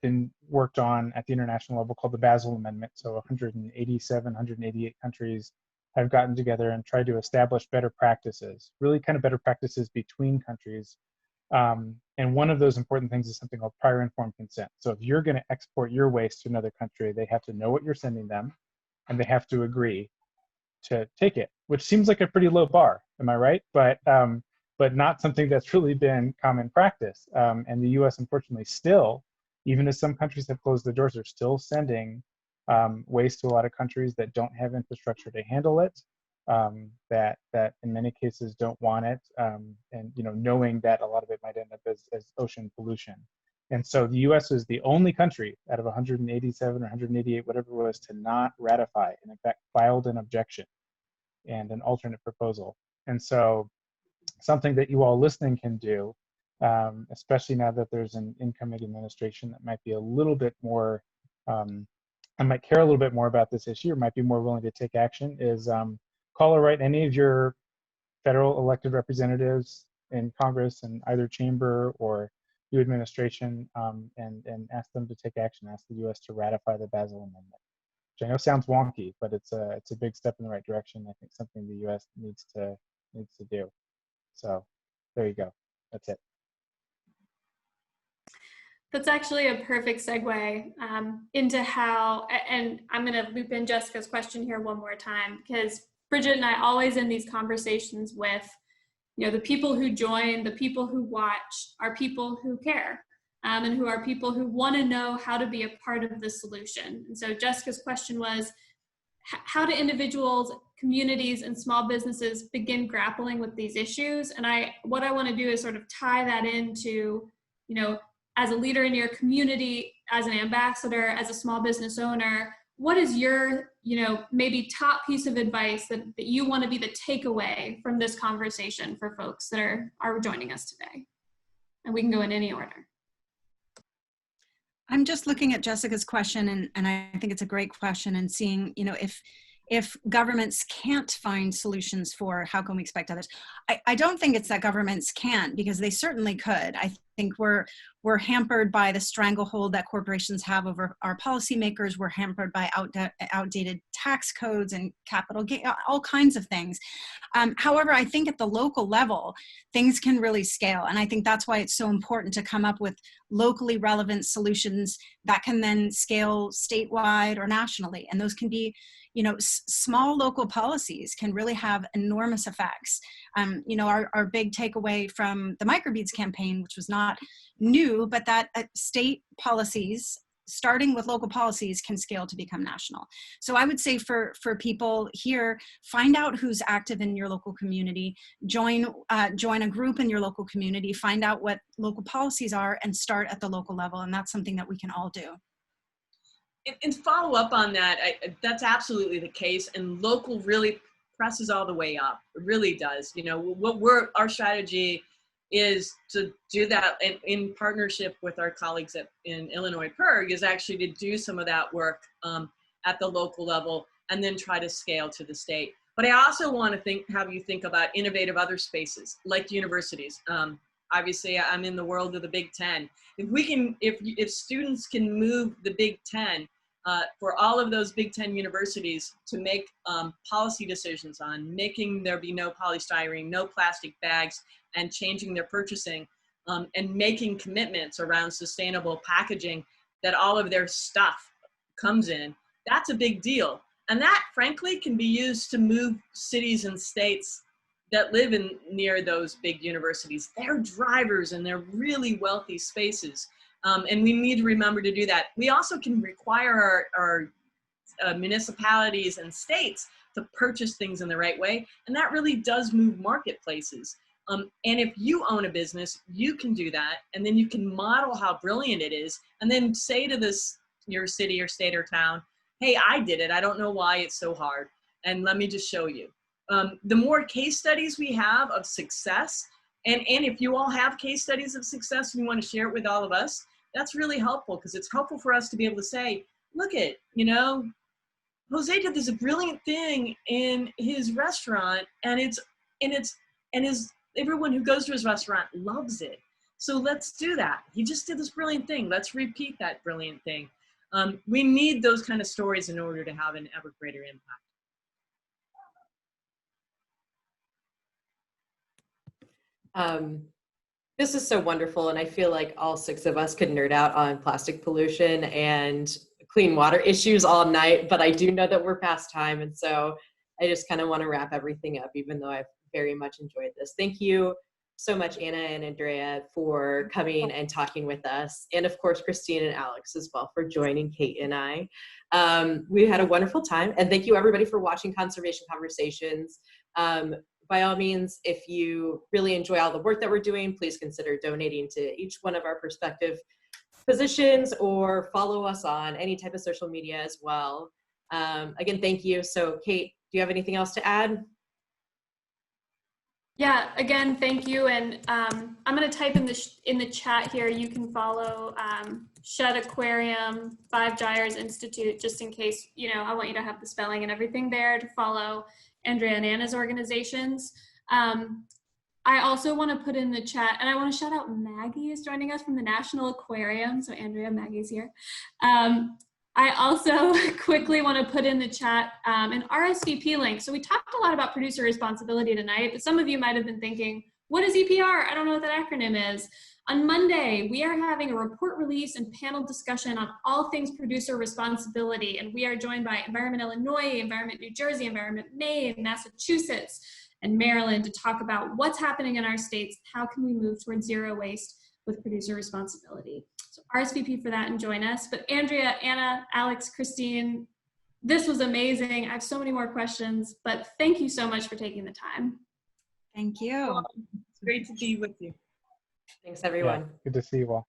C: been worked on at the international level called the Basel Amendment. So 187, 188 countries have gotten together and tried to establish better practices, really kind of better practices between countries. And one of those important things is something called prior informed consent. So if you're going to export your waste to another country, they have to know what you're sending them, and they have to agree to take it, which seems like a pretty low bar. Am I right? But not something that's really been common practice. And the U.S. unfortunately still, even as some countries have closed their doors, are still sending waste to a lot of countries that don't have infrastructure to handle it. That in many cases don't want it, and knowing that a lot of it might end up as ocean pollution. And so the U.S. is the only country out of 187 or 188, whatever it was, to not ratify, and in fact filed an objection and an alternate proposal. And so something that you all listening can do, especially now that there's an incoming administration that might be a little bit more, I might care a little bit more about this issue or might be more willing to take action, is call or write any of your federal elected representatives in Congress in either chamber or new administration, and ask them to take action, ask the U.S. to ratify the Basel Amendment, which I know sounds wonky, but it's a big step in the right direction. I think something the U.S. needs to do. So there you go. That's it.
A: That's actually a perfect segue into how, and I'm going to loop in Jessica's question here one more time, because Bridget and I always end these conversations with, the people who join, the people who watch are people who care, and who are people who want to know how to be a part of the solution. And so Jessica's question was, how do individuals, communities, and small businesses begin grappling with these issues? And what I want to do is sort of tie that into, as a leader in your community, as an ambassador, as a small business owner, what is your, maybe top piece of advice that you want to be the takeaway from this conversation for folks that are joining us today? And we can go in any order.
D: I'm just looking at Jessica's question, and I think it's a great question, and seeing, if governments can't find solutions for, how can we expect others? I don't think it's that governments can't, because they certainly could. I think we're hampered by the stranglehold that corporations have over our policymakers. We're hampered by outdated tax codes and capital gain, all kinds of things. However, I think at the local level, things can really scale. And I think that's why it's so important to come up with locally relevant solutions that can then scale statewide or nationally. And those can be, small local policies can really have enormous effects. Our big takeaway from the microbeads campaign, which was not new, but that state policies starting with local policies can scale to become national. So I would say for people here, find out who's active in your local community, join a group in your local community, find out what local policies are, and start at the local level. And that's something that we can all do.
F: And follow up on that, that's absolutely the case. And local really presses all the way up. It really does. You know, our strategy is to do that in partnership with our colleagues in Illinois PIRG, is actually to do some of that work at the local level and then try to scale to the state. But I also want to have you think about innovative other spaces like universities. Obviously, I'm in the world of the Big Ten. If students can move the Big Ten for all of those Big Ten universities to make policy decisions on making there be no polystyrene, no plastic bags, and changing their purchasing and making commitments around sustainable packaging that all of their stuff comes in, that's a big deal. And that, frankly, can be used to move cities and states that live near those big universities. They're drivers and they're really wealthy spaces. And we need to remember to do that. We also can require our municipalities and states to purchase things in the right way. And that really does move marketplaces. And if you own a business, you can do that. And then you can model how brilliant it is. And then say to your city or state or town, hey, I did it. I don't know why it's so hard. And let me just show you. The more case studies we have of success, and if you all have case studies of success and you want to share it with all of us, that's really helpful, because it's helpful for us to be able to say, look at, Jose did this brilliant thing in his restaurant, and everyone who goes to his restaurant loves it. So let's do that. He just did this brilliant thing. Let's repeat that brilliant thing. We need those kind of stories in order to have an ever greater impact.
B: This is so wonderful, and I feel like all 6 of us could nerd out on plastic pollution and clean water issues all night, but I do know that we're past time, and so I just kind of want to wrap everything up, even though I've very much enjoyed this. Thank you so much, Anna and Andrea, for coming and talking with us, and of course, Christine and Alex as well for joining Kate and I. We had a wonderful time, and thank you everybody for watching Conservation Conversations. By all means, if you really enjoy all the work that we're doing, please consider donating to each one of our prospective positions, or follow us on any type of social media as well. Again, thank you. So Kate, do you have anything else to add?
A: Yeah, again, thank you. And I'm going to type in the chat here. You can follow Shed Aquarium, Five Gyres Institute, just in case, I want you to have the spelling and everything there to follow Andrea and Anna's organizations. I also want to put in the chat, and I want to shout out Maggie is joining us from the National Aquarium. So Andrea, Maggie's here. I also quickly want to put in the chat an RSVP link. So we talked a lot about producer responsibility tonight, but some of you might have been thinking, what is EPR? I don't know what that acronym is. On Monday, we are having a report release and panel discussion on all things producer responsibility. And we are joined by Environment Illinois, Environment New Jersey, Environment Maine, Massachusetts, and Maryland to talk about what's happening in our states. How can we move towards zero waste with producer responsibility? So RSVP for that and join us. But Andrea, Anna, Alex, Christine, this was amazing. I have so many more questions, but thank you so much for taking the time.
D: Thank you.
F: It's great to be with you.
B: Thanks, everyone.
C: Yeah, good to see you all.